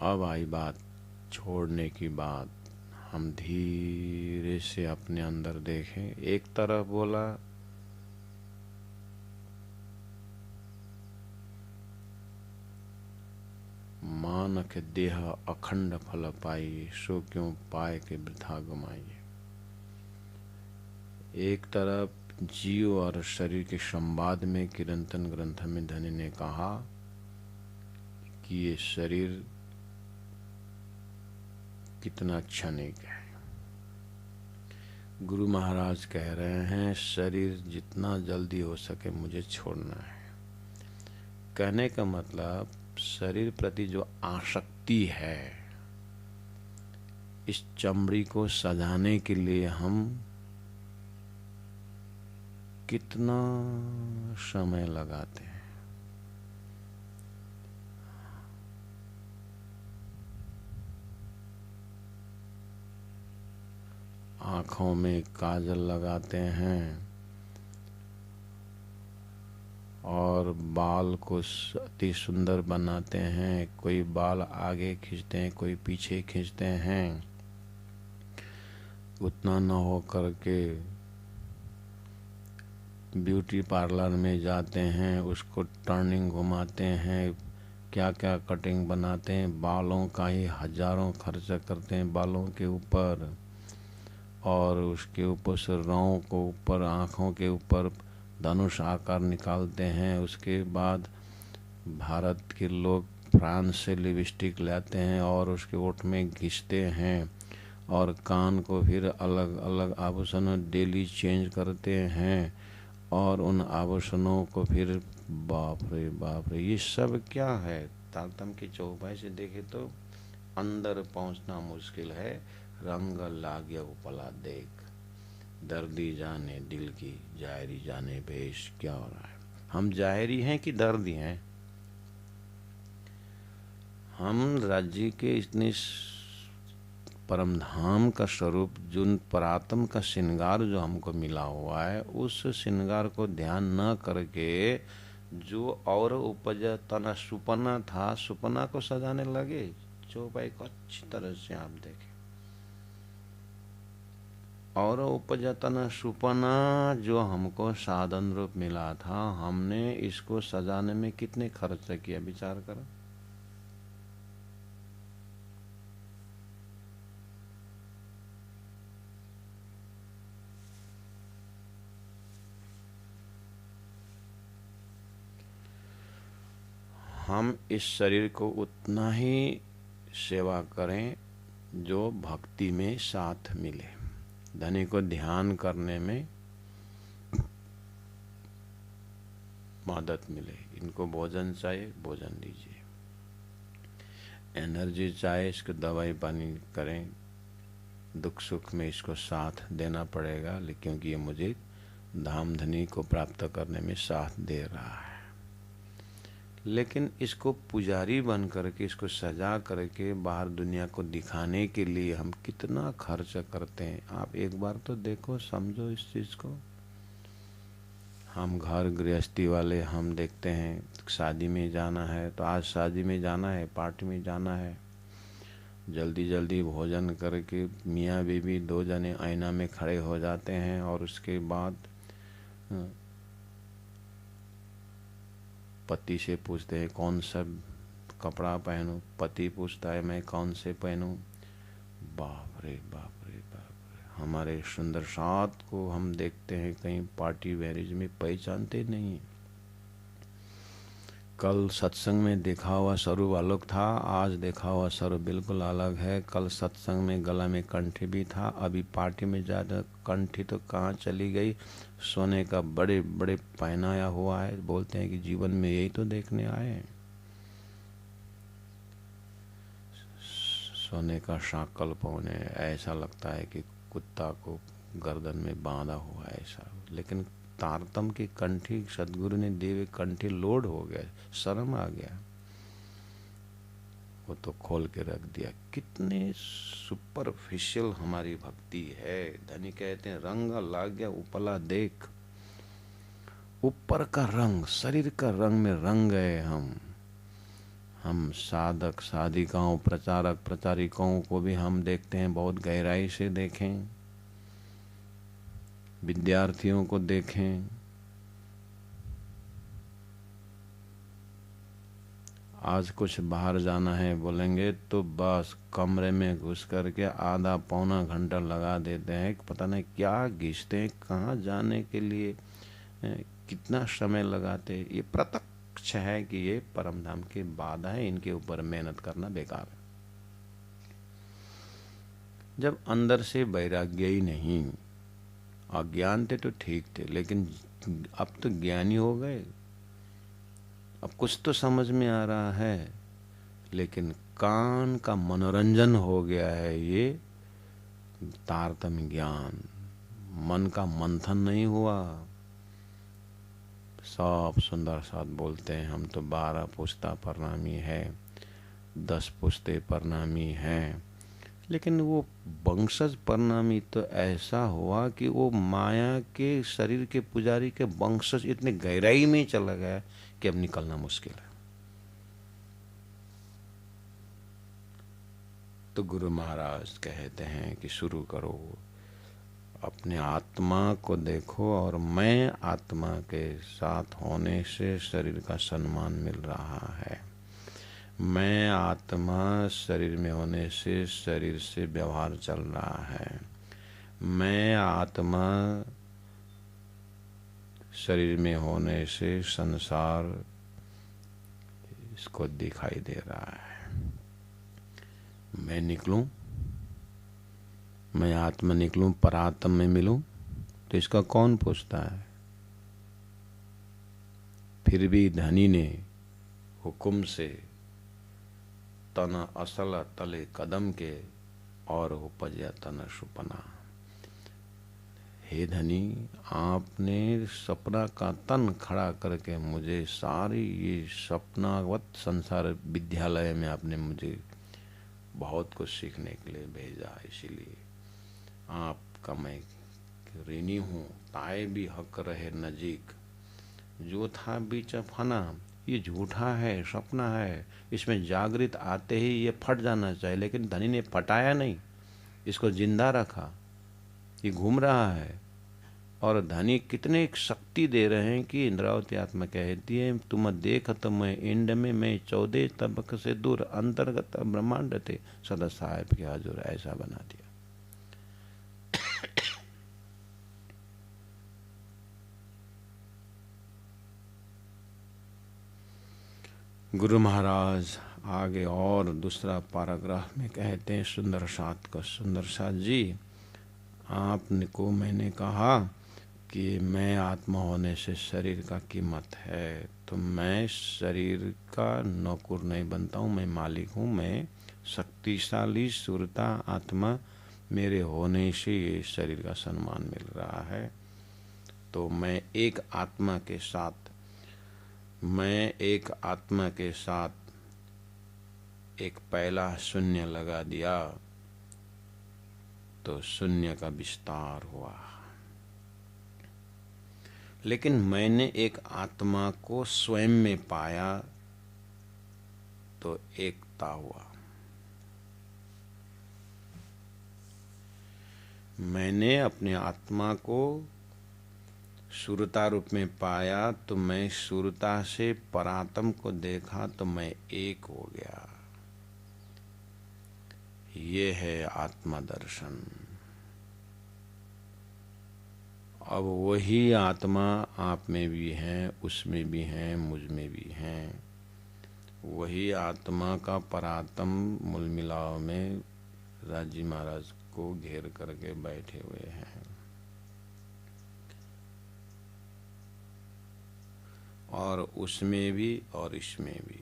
अब आई बात छोड़ने की बात। हम धीरे से अपने अंदर देखें। एक तरफ बोला मानक देह अखंड फल पाई, सो क्यों पाए के वृथा गमाइए। एक तरफ जीव और शरीर के संवाद में किरंतन ग्रंथ में धनी ने कहा कि ये शरीर कितना क्षणिक है। गुरु महाराज कह रहे हैं शरीर जितना जल्दी हो सके मुझे छोड़ना है। कहने का मतलब शरीर प्रति जो आसक्ति है, इस चमड़ी को सजाने के लिए हम कितना समय लगाते हैं। आँखों में काजल लगाते हैं और बाल को अति सुंदर बनाते हैं। कोई बाल आगे खींचते हैं, कोई पीछे खींचते हैं। उतना न हो करके ब्यूटी पार्लर में जाते हैं, उसको टर्निंग घुमाते हैं, क्या क्या कटिंग बनाते हैं। बालों का ही हजारों खर्चा करते हैं बालों के ऊपर, और उसके ऊपर से रौं को ऊपर, आँखों के ऊपर धनुष आकार निकालते हैं। उसके बाद भारत के लोग फ्रांस से लिपस्टिक लाते हैं और उसके ओठ में घिसते हैं, और कान को फिर अलग अलग आभूषण डेली चेंज करते हैं, और उन आभूषणों को फिर बाप रे ये सब क्या है। तारतम्य की चौपाई से देखे तो अंदर पहुंचना मुश्किल है। रंग लाग्य उपला देख, दर्दी जाने दिल की, जायरी जाने भेष क्या हो रहा है। हम जायरी हैं कि दर्दी हैं? हम राज्य के इतने परम धाम का स्वरूप, जो परात्म का श्रृंगार जो हमको मिला हुआ है, उस श्रृंगार को ध्यान न करके जो और उपज तना सुपना था, सुपना को सजाने लगे। चौपाई को अच्छी तरह से आप देखें, और उपजतन सुपना जो हमको साधन रूप मिला था, हमने इसको सजाने में कितने खर्च किया, विचार करो। हम इस शरीर को उतना ही सेवा करें जो भक्ति में साथ मिले। धनी को ध्यान करने में मदद मिले। इनको भोजन चाहिए, भोजन दीजिए। एनर्जी चाहिए, इसको दवाई पानी करें। दुख सुख में इसको साथ देना पड़ेगा, क्योंकि ये मुझे धाम धनी को प्राप्त करने में साथ दे रहा है। लेकिन इसको पुजारी बन करके, इसको सजा करके बाहर दुनिया को दिखाने के लिए हम कितना खर्च करते हैं। आप एक बार तो देखो, समझो इस चीज़ को। हम घर गृहस्थी वाले हम देखते हैं, शादी में जाना है तो आज शादी में जाना है, पार्टी में जाना है, जल्दी जल्दी भोजन करके मियाँ बीवी दो जने आईना में खड़े हो जाते हैं, और उसके बाद पति से पूछते हैं कौन सा कपड़ा पहनूं, पति पूछता है मैं कौन से पहनूं। बाप रे बाप रे बाप रे। हमारे सुंदर साथ को हम देखते हैं कहीं पार्टी मैरिज में पहचानते नहीं। कल सत्संग में देखा हुआ स्वरूप अलग था, आज देखा हुआ स्वरूप बिल्कुल अलग है। कल सत्संग में गला में कंठी भी था, अभी पार्टी में ज़्यादा कंठी तो कहाँ चली गई। सोने का बड़े बड़े पहनाया हुआ है। बोलते हैं कि जीवन में यही तो देखने आए हैं, सोने का शाकल पहने। ऐसा लगता है कि कुत्ता को गर्दन में बांधा हुआ है ऐसा। लेकिन तारतम की कंठी सदगुरु ने देवे कंठी लोड हो गया, शर्म आ गया, वो तो खोल के रख दिया। कितने सुपरफिशियल हमारी भक्ति है। धनी कहते हैं रंग लाग्या उपला देख, ऊपर का रंग, शरीर का रंग में रंग गए हम साधक साधिकाओं, प्रचारक प्रचारिकाओं को भी हम देखते हैं, बहुत गहराई से देखें। विद्यार्थियों को देखें, आज कुछ बाहर जाना है बोलेंगे तो बस कमरे में घुस करके आधा पौना घंटा लगा देते हैं। पता नहीं क्या घिसते हैं, कहाँ जाने के लिए कितना समय लगाते हैं। ये प्रत्यक्ष है कि ये परम धाम की बाधा है, इनके ऊपर मेहनत करना बेकार है। जब अंदर से वैराग्य ही नहीं, अज्ञान थे तो ठीक थे, लेकिन अब तो ज्ञानी हो गए, अब कुछ तो समझ में आ रहा है, लेकिन कान का मनोरंजन हो गया है ये तारतम्य ज्ञान। मन का मंथन नहीं हुआ। सब सुंदर साथ बोलते हैं हम तो 12 पुश्ता प्रणामी है, 10 पुश्ते प्रणामी हैं, लेकिन वो वंशज प्रणामी तो ऐसा हुआ कि वो माया के शरीर के पुजारी के वंशज इतने गहराई में चला गया कि अब निकलना मुश्किल है। तो गुरु महाराज कहते हैं कि शुरू करो, अपने आत्मा को देखो, और मैं आत्मा के साथ होने से शरीर का सम्मान मिल रहा है। मैं आत्मा शरीर में होने से शरीर से व्यवहार चल रहा है। मैं आत्मा शरीर में होने से संसार इसको दिखाई दे रहा है। मैं निकलूं, मैं आत्मा निकलूं, परात्म में मिलूं, तो इसका कौन पूछता है। फिर भी धनी ने हुक्म से तना असल तले कदम के और उपजया तन सुपना। हे धनी, आपने सपना का तन खड़ा करके मुझे सारी ये सपनावत संसार विद्यालय में आपने मुझे बहुत कुछ सीखने के लिए भेजा। इसीलिए आपका मैं ऋणी हूँ। ताए भी हक रहे नजीक, जो था बीच फना। ये झूठा है, सपना है, इसमें जागृत आते ही ये फट जाना चाहिए, लेकिन धनी ने फटाया नहीं, इसको जिंदा रखा। ये घूम रहा है और धनी कितने शक्ति दे रहे हैं कि इंद्रावती आत्मा कहती है, तुम देख तो मैं इंड में मैं 14 तबक से दूर अंतर्गत ब्रह्मांड थे सदा साहेब के हाजुर। ऐसा बना दिया। गुरु महाराज आगे और दूसरा पैराग्राफ में कहते हैं, सुंदर साथ को, सुंदर साथ जी, आपने को मैंने कहा कि मैं आत्मा होने से शरीर का कीमत है, तो मैं शरीर का नौकर नहीं बनता हूँ, मैं मालिक हूँ। मैं शक्तिशाली सुरता आत्मा, मेरे होने से ये शरीर का सम्मान मिल रहा है। तो मैं एक आत्मा के साथ एक पहला शून्य लगा दिया तो शून्य का विस्तार हुआ। लेकिन मैंने एक आत्मा को स्वयं में पाया तो एकता हुआ। मैंने अपने आत्मा को सुरता रूप में पाया तो मैं सुरता से परात्म को देखा तो मैं एक हो गया। ये है आत्मा दर्शन। अब वही आत्मा आप में भी है, उसमें भी है, मुझ में भी है। वही आत्मा का परात्म मूल मिलाव में राजी महाराज को घेर करके बैठे हुए हैं। और उसमें भी और इसमें भी।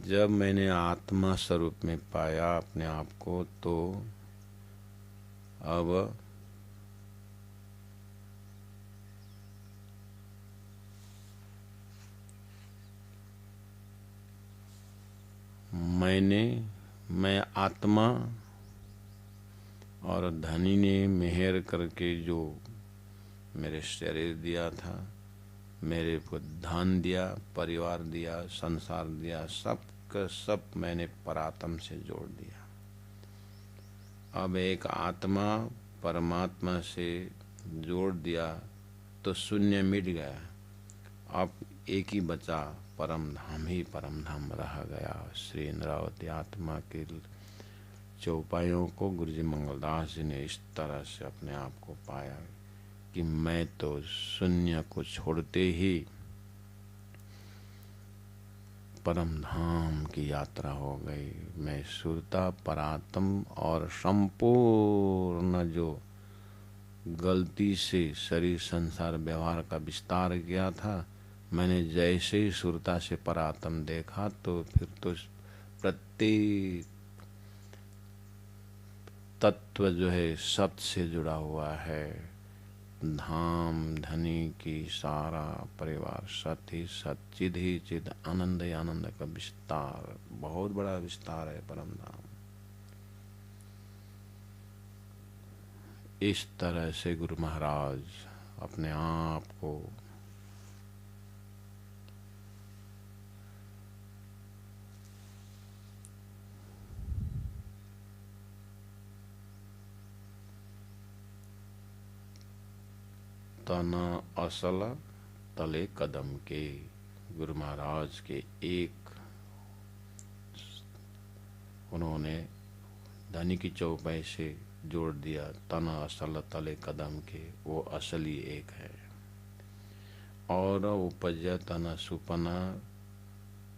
जब मैंने आत्मा स्वरूप में पाया अपने आप को, तो अब मैं आत्मा और धनी ने मेहर करके जो मेरे शरीर दिया था, मेरे को धन दिया, परिवार दिया, संसार दिया, सब का सब मैंने परात्म से जोड़ दिया। अब एक आत्मा परमात्मा से जोड़ दिया तो शून्य मिट गया। अब एक ही बचा, परम धाम ही परम धाम रह गया। श्री इंद्रावती आत्मा के चौपाइयों को गुरुजी मंगलदास जी ने इस तरह से अपने आप को पाया कि मैं तो शून्य को छोड़ते ही परम धाम की यात्रा हो गई। मैं सुरता, परात्म और संपूर्ण जो गलती से शरीर संसार व्यवहार का विस्तार किया था, मैंने जैसे ही सुरता से परात्म देखा तो फिर तो प्रत्येक तत्व जो है सत से जुड़ा हुआ है। धाम धनी की सारा परिवार सत ही सत, चिद ही चिद, आनंद ही आनंद का विस्तार, बहुत बड़ा विस्तार है परम धाम। इस तरह से गुरु महाराज अपने आप को तना असल तले कदम के, गुरु महाराज के एक उन्होंने धनी की चौपाई से जोड़ दिया, तना असल तले कदम के, वो असली एक है। और उपजया तना सुपना,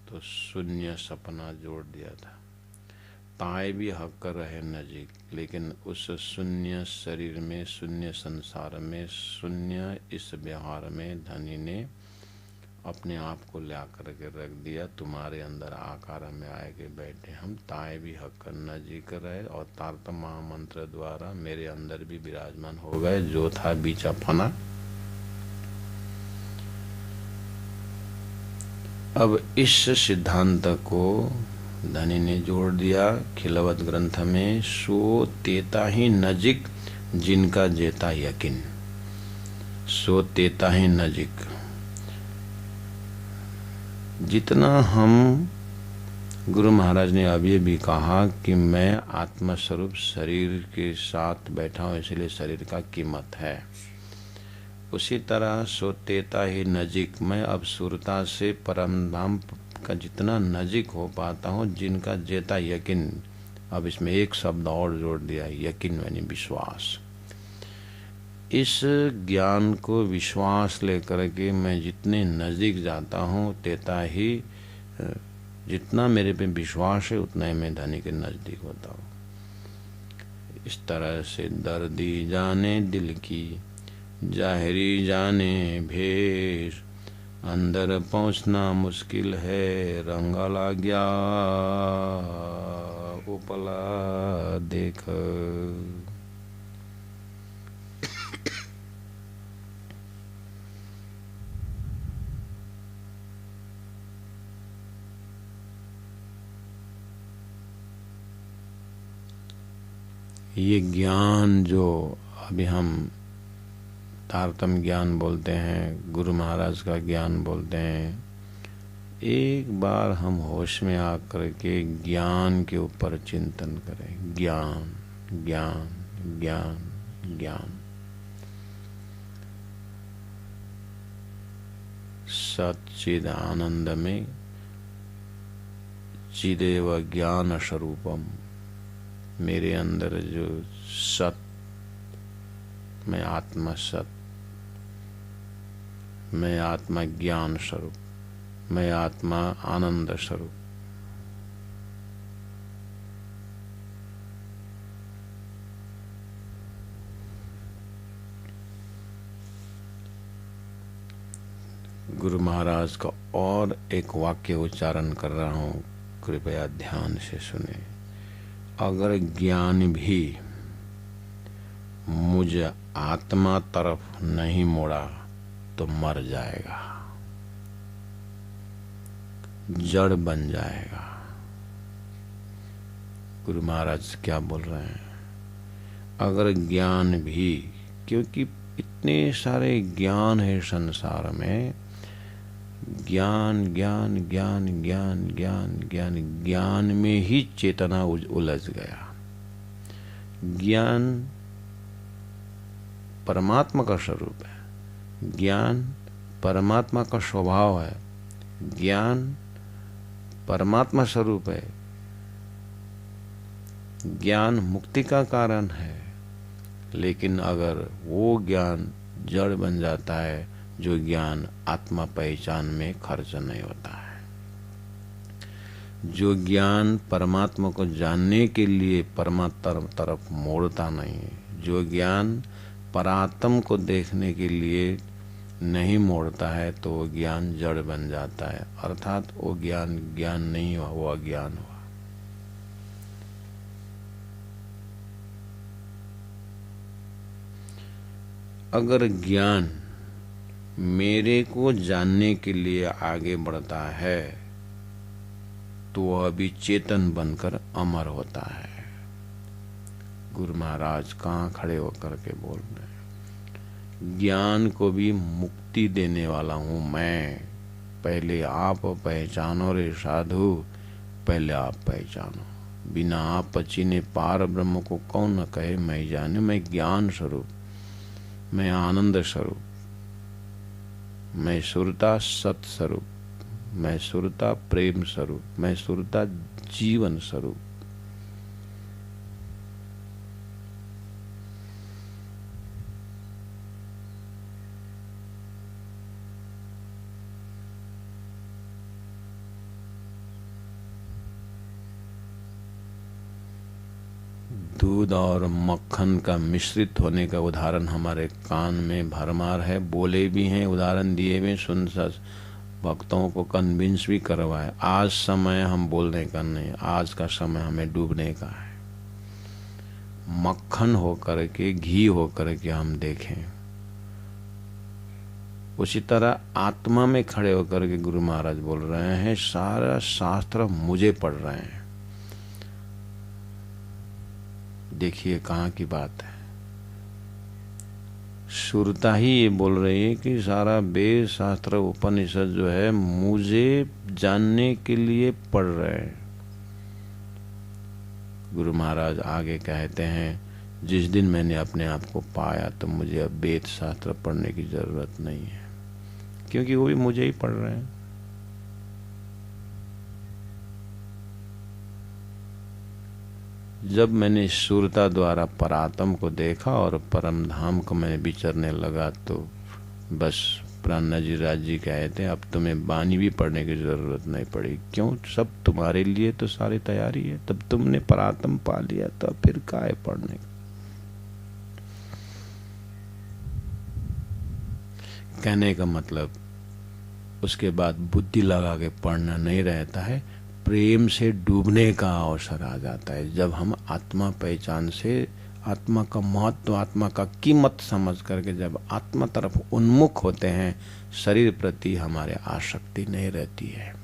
तो शून्य सपना जोड़ दिया था। ताए भी हक रहे नजीक, लेकिन उस शून्य शरीर में, शून्य संसार में, शून्य इस व्यवहार में धनी ने अपने आप को ला करके रख दिया, तुम्हारे अंदर आकार में आए के बैठे हम ताए भी हक करना जी कर रहे, और तारतम महामंत्र द्वारा मेरे अंदर भी विराजमान हो गए, जो था बीचा फना। अब इस सिद्धांत को धनी ने जोड़ दिया खिलवत ग्रंथ में, सो तेता ही नजिक जिनका जेता यकीन। सो तेता ही नजिक, जितना हम, गुरु महाराज ने अभी भी कहा कि मैं आत्मस्वरूप शरीर के साथ बैठा हूँ, इसलिए शरीर का कीमत है। उसी तरह सोतेता ही नजीक, मैं अब सुरता से परम धाम का जितना नजीक हो पाता हूँ, जिनका जेता यकीन। अब इसमें एक शब्द और जोड़ दिया, यकीन यानी विश्वास। इस ज्ञान को विश्वास लेकर के मैं जितने नज़दीक जाता हूँ, तेता ही, जितना मेरे पे विश्वास है उतना ही मैं धनी के नज़दीक होता हूँ। इस तरह से दर्दी जाने दिल की, जाहिरी जाने भेष, अंदर पहुँचना मुश्किल है, रंगला गया उपला देख। ये ज्ञान जो अभी हम तारतम्य ज्ञान बोलते हैं, गुरु महाराज का ज्ञान बोलते हैं, एक बार हम होश में आकर के ज्ञान के ऊपर चिंतन करें। ज्ञान ज्ञान ज्ञान ज्ञान, सच्चिद आनंद में चिदेव ज्ञान स्वरूपम, मेरे अंदर जो सत, मैं आत्मा सत, मैं आत्मा ज्ञान स्वरूप, मैं आत्मा आनंद स्वरूप। गुरु महाराज का और एक वाक्य उच्चारण कर रहा हूँ, कृपया ध्यान से सुने। अगर ज्ञान भी मुझ आत्मा तरफ नहीं मोड़ा तो मर जाएगा, जड़ बन जाएगा। गुरु महाराज क्या बोल रहे हैं? अगर ज्ञान भी, क्योंकि इतने सारे ज्ञान है संसार में, ज्ञान ज्ञान ज्ञान ज्ञान ज्ञान ज्ञान, ज्ञान में ही चेतना उलझ गया। ज्ञान परमात्मा का स्वरूप है, ज्ञान परमात्मा का स्वभाव है, ज्ञान परमात्मा स्वरूप है, ज्ञान मुक्ति का कारण है। लेकिन अगर वो ज्ञान जड़ बन जाता है, जो ज्ञान आत्मा पहचान में खर्च नहीं होता है, जो ज्ञान परमात्मा को जानने के लिए परमात्मा तरफ मोड़ता नहीं है, जो ज्ञान परात्म को देखने के लिए नहीं मोड़ता है, तो वो ज्ञान जड़ बन जाता है। अर्थात वो ज्ञान ज्ञान नहीं हुआ, वो अज्ञान हुआ। अगर ज्ञान मेरे को जानने के लिए आगे बढ़ता है, तो वह अभी चेतन बनकर अमर होता है। गुरु महाराज कहाँ खड़े होकर के बोल रहे हैं? ज्ञान को भी मुक्ति देने वाला हूँ मैं। पहले आप पहचानो रे साधु, पहले आप पहचानो। बिना आप पचीने पार ब्रह्म को कौन न कहे मैं जाने। मैं ज्ञान स्वरूप, मैं आनंद स्वरूप, मैं सुरता सत स्वरूप, मैं सुरता प्रेम स्वरूप, मैं सुरता जीवन स्वरूप। दूध और मक्खन का मिश्रित होने का उदाहरण हमारे कान में भरमार है, बोले भी हैं, उदाहरण दिए हुए, सुन सच भक्तों को कन्विंस भी करवाए। आज समय हम बोलने का नहीं, आज का समय हमें डूबने का है। मक्खन होकर के, घी होकर के हम देखें। उसी तरह आत्मा में खड़े होकर के गुरु महाराज बोल रहे हैं, सारा शास्त्र मुझे पढ़ रहे हैं। देखिए कहाँ की बात है। सुरता ही ये बोल रही है कि सारा वेद शास्त्र उपनिषद जो है मुझे जानने के लिए पढ़ रहे हैं। गुरु महाराज आगे कहते हैं, जिस दिन मैंने अपने आप को पाया तो मुझे अब वेद शास्त्र पढ़ने की जरूरत नहीं है, क्योंकि वो भी मुझे ही पढ़ रहे हैं। जब मैंने सुरता द्वारा परात्म को देखा और परम धाम को मैंने विचरने लगा, तो बस प्राणनाथ जी राज जी कहते हैं, अब तुम्हें बानी भी पढ़ने की जरूरत नहीं पड़ी। क्यों? सब तुम्हारे लिए तो सारी तैयारी है। तब तुमने परात्म पा लिया, तो फिर काहे पढ़ने। कहने का मतलब उसके बाद बुद्धि लगा के पढ़ना नहीं रहता है, प्रेम से डूबने का अवसर आ जाता है। जब हम आत्मा पहचान से आत्मा का महत्व, आत्मा का कीमत समझ करके जब आत्मा तरफ उन्मुख होते हैं, शरीर प्रति हमारे आसक्ति नहीं रहती है।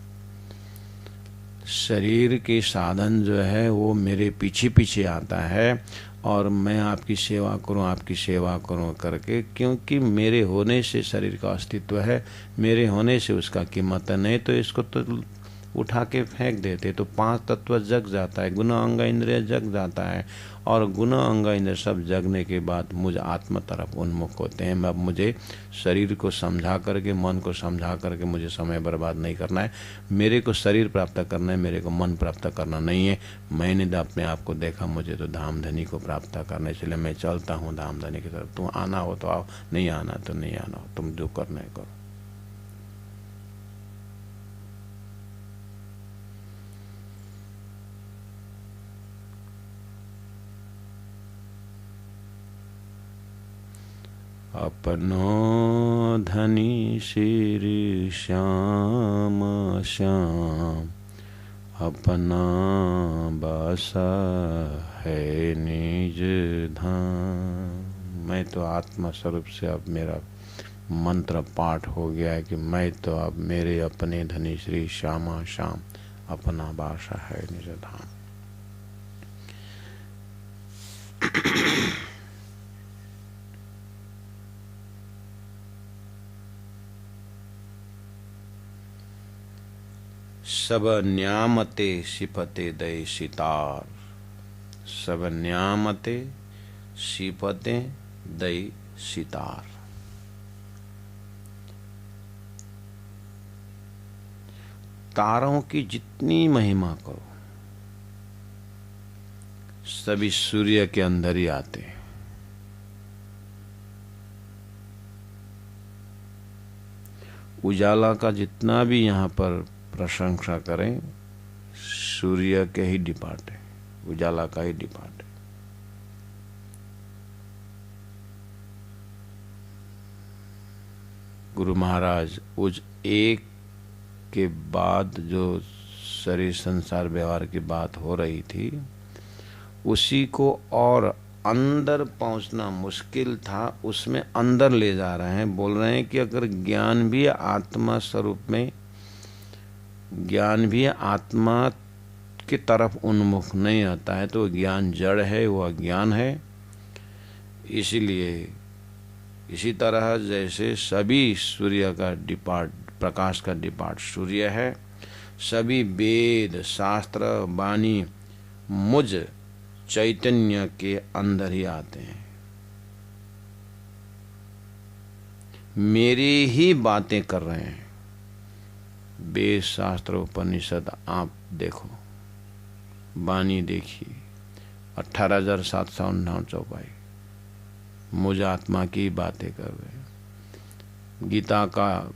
शरीर के साधन जो है वो मेरे पीछे पीछे आता है, और मैं आपकी सेवा करूं, आपकी सेवा करूं करके, क्योंकि मेरे होने से शरीर का अस्तित्व है, मेरे होने से उसका कीमत है। नहीं तो इसको तो उठा के फेंक देते तो 5 तत्व जग जाता है, गुण अंग इंद्रिय जग जाता है, और गुण अंग इंद्रिय सब जगने के बाद मुझ आत्मा तरफ उन्मुख होते हैं। अब मुझे शरीर को समझा करके, मन को समझा करके मुझे समय बर्बाद नहीं करना है। मेरे को शरीर प्राप्त करना है, मेरे को मन प्राप्त करना नहीं है। मैंने अपने आप को देखा, मुझे तो धामधनी को प्राप्त करना है, इसलिए मैं चलता हूँ धामधनी की तरफ। तुम आना हो तो आओ, नहीं आना तो नहीं आना हो, तुम जो करना है करो। अपनो धनी श्री श्याम श्याम, अपना बासा है निज धाम। मैं तो आत्मा स्वरूप से अब मेरा मंत्र पाठ हो गया है कि मैं तो अब मेरे अपने धनी श्री श्यामा श्याम, अपना बासा है निज धाम। सब न्यामते सिपते दय सितार, सब न्यामते सिपते दय सितार। तारों की जितनी महिमा करो, सभी सूर्य के अंदर ही आते हैं। उजाला का जितना भी यहाँ पर प्रशंसा करें, सूर्य के ही डिपार्ट है, उजाला का ही डिपार्ट है। गुरु महाराज उस एक के बाद जो शरीर संसार व्यवहार की बात हो रही थी, उसी को और अंदर पहुंचना मुश्किल था, उसमें अंदर ले जा रहे हैं। बोल रहे हैं कि अगर ज्ञान भी आत्मा स्वरूप में, ज्ञान भी आत्मा की तरफ उन्मुख नहीं आता है तो ज्ञान जड़ है, वो अज्ञान है। इसीलिए इसी तरह जैसे सभी सूर्य का डिपार्ट, प्रकाश का डिपार्ट सूर्य है, सभी वेद शास्त्र वाणी मुझ चैतन्य के अंदर ही आते हैं। मेरी ही बातें कर रहे हैं। वेद शास्त्र उपनिषद आप देखो, वाणी देखिए, 18,759 चौपाई मुझ आत्मा की बातें कर रहे हैं। गीता का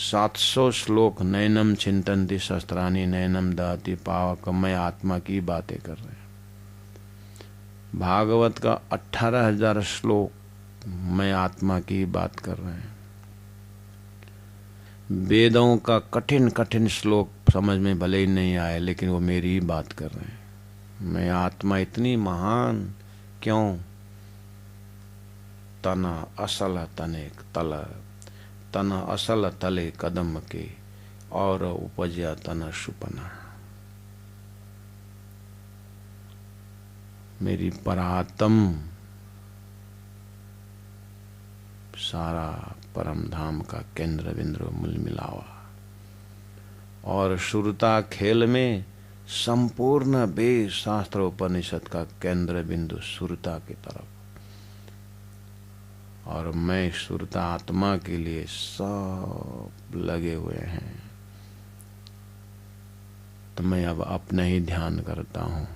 700 श्लोक, नैनम चिंतन्ति शस्त्राणि नैनम दहति पावक, मैं आत्मा की बातें कर रहे हैं। भागवत का 18,000 श्लोक मैं आत्मा की बात कर रहे हैं। वेदों का कठिन कठिन श्लोक समझ में भले ही नहीं आए, लेकिन वो मेरी ही बात कर रहे हैं। मैं आत्मा इतनी महान क्यों? तना असल तनेक तल, तना असल तले कदम के, और उपजया तना सुपना। मेरी परात्म सारा परम धाम का केंद्र बिंदु मूल मिलावा, और सुरता खेल में संपूर्ण वेद शास्त्र उपनिषद का केंद्र बिंदु सुरता की तरफ, और मैं सुरता आत्मा के लिए सब लगे हुए हैं। तो मैं अब अपना ही ध्यान करता हूँ,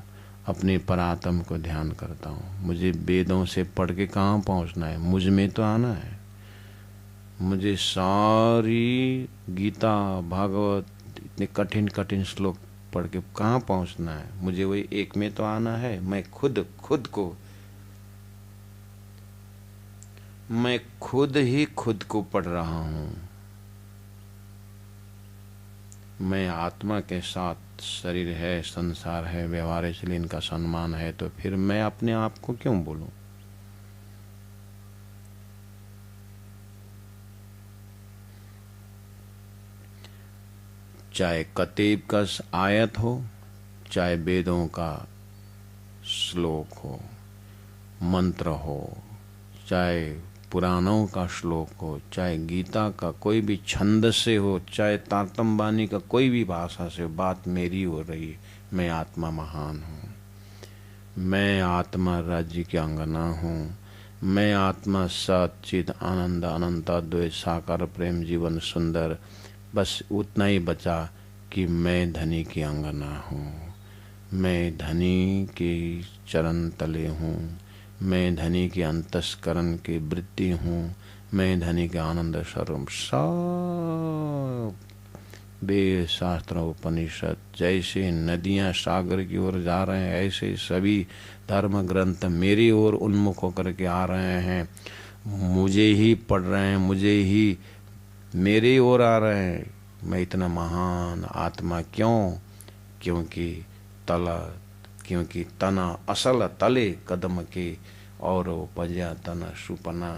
अपने परात्म को ध्यान करता हूँ। मुझे वेदों से पढ़ के कहाँ पहुँचना है? मुझ में तो आना है। मुझे सारी गीता भागवत इतने कठिन कठिन श्लोक पढ़ के कहाँ पहुँचना है? मुझे वही एक में तो आना है। मैं खुद ही खुद को पढ़ रहा हूँ। मैं आत्मा के साथ शरीर है, संसार है, व्यवहार है, इसलिए इनका सम्मान है, तो फिर मैं अपने आप को क्यों बोलूं? चाहे कतीब का आयत हो, चाहे वेदों का श्लोक हो, मंत्र हो, चाहे पुराणों का श्लोक हो, चाहे गीता का कोई भी छंद से हो, चाहे तारतम बानी का कोई भी भाषा से हो, बात मेरी हो रही है। मैं आत्मा महान हूँ, मैं आत्मा राज्य की अंगना हूँ, मैं आत्मा सच्चिद आनंद अनंत अद्वैत साकार प्रेम जीवन सुंदर। बस उतना ही बचा कि मैं धनी की अंगना हूँ, मैं धनी के चरण तले हूँ, मैं धनी के अंतस्करण की वृत्ति हूँ, मैं धनी के आनंद स्वरूप। सब वेद शास्त्र उपनिषद जैसे नदियाँ सागर की ओर जा रहे हैं, ऐसे सभी धर्म ग्रंथ मेरी ओर उन्मुख होकर के आ रहे हैं, मुझे ही पढ़ रहे हैं, मुझे ही मेरी ओर आ रहे हैं। मैं इतना महान आत्मा क्यों? क्योंकि तना असल तले कदम के, और उपजा तना सुपना।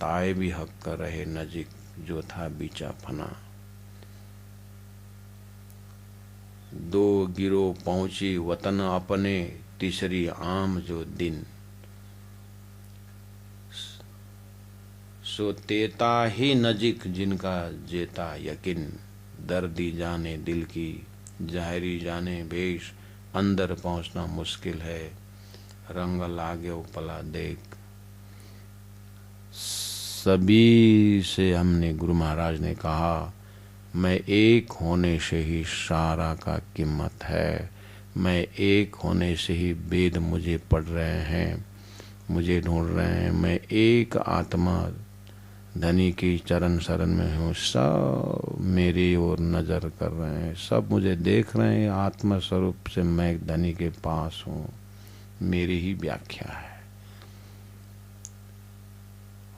ताए भी हक कर रहे नजीक, जो था बीचा फना। दो गिरो पहुंची वतन अपने, तीसरी आम जो दिन। सो तेता ही नजीक जिनका जेता यकीन, दर्दी जाने दिल की जाहिरी जाने भेष, अंदर पहुंचना मुश्किल है, रंग लागे उपला देख। सभी से हमने, गुरु महाराज ने कहा, मैं एक होने से ही सारा का कीमत है। मैं एक होने से ही वेद मुझे पढ़ रहे हैं, मुझे ढूंढ रहे हैं। मैं एक आत्मा धनी की चरण शरण में हूँ, सब मेरी ओर नजर कर रहे हैं, सब मुझे देख रहे हैं। आत्मा स्वरूप से मैं धनी के पास हूँ, मेरी ही व्याख्या है।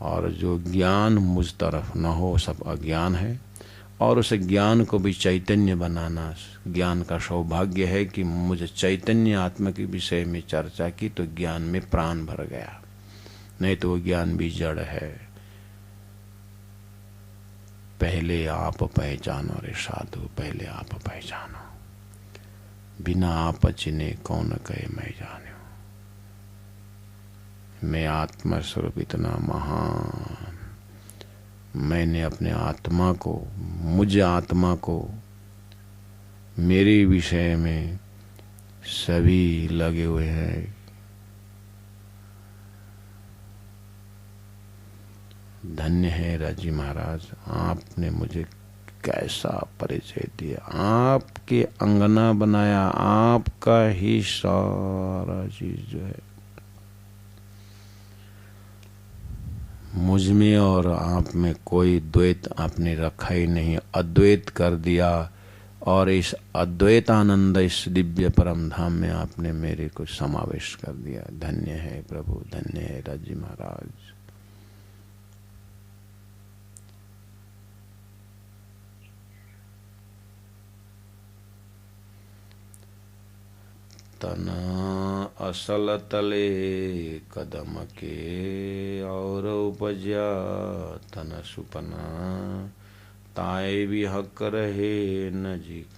और जो ज्ञान मुझ तरफ न हो, सब अज्ञान है। और उस ज्ञान को भी चैतन्य बनाना ज्ञान का सौभाग्य है कि मुझे चैतन्य आत्मा के विषय में चर्चा की तो ज्ञान में प्राण भर गया, नहीं तो वो ज्ञान भी जड़ है। पहले आप पहचानो रे साधु, पहले आप पहचानो, बिना आप चिने कौन कहे मैं जानो। मैं आत्मा स्वरूप इतना महान, मैंने अपने आत्मा को, मुझ आत्मा को, मेरे विषय में सभी लगे हुए हैं। धन्य है राजी महाराज, आपने मुझे कैसा परिचय दिया, आपके अंगना बनाया, आपका ही सारा चीज जो है मुझ में और आप में कोई द्वैत आपने रखा ही नहीं, अद्वैत कर दिया। और इस अद्वैत आनंद, इस दिव्य परम धाम में आपने मेरे को समावेश कर दिया। धन्य है प्रभु, धन्य है राजी महाराज। तन असल तले कदम के, और उपज्या तन सुपना, ताए भी हक रहे नजीक,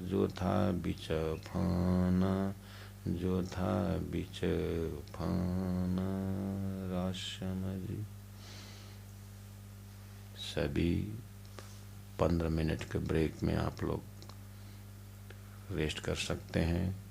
जो था बिच फाना, जो था बिच फाना। राशम जी। सभी 15 मिनट के ब्रेक में आप लोग रेस्ट कर सकते हैं।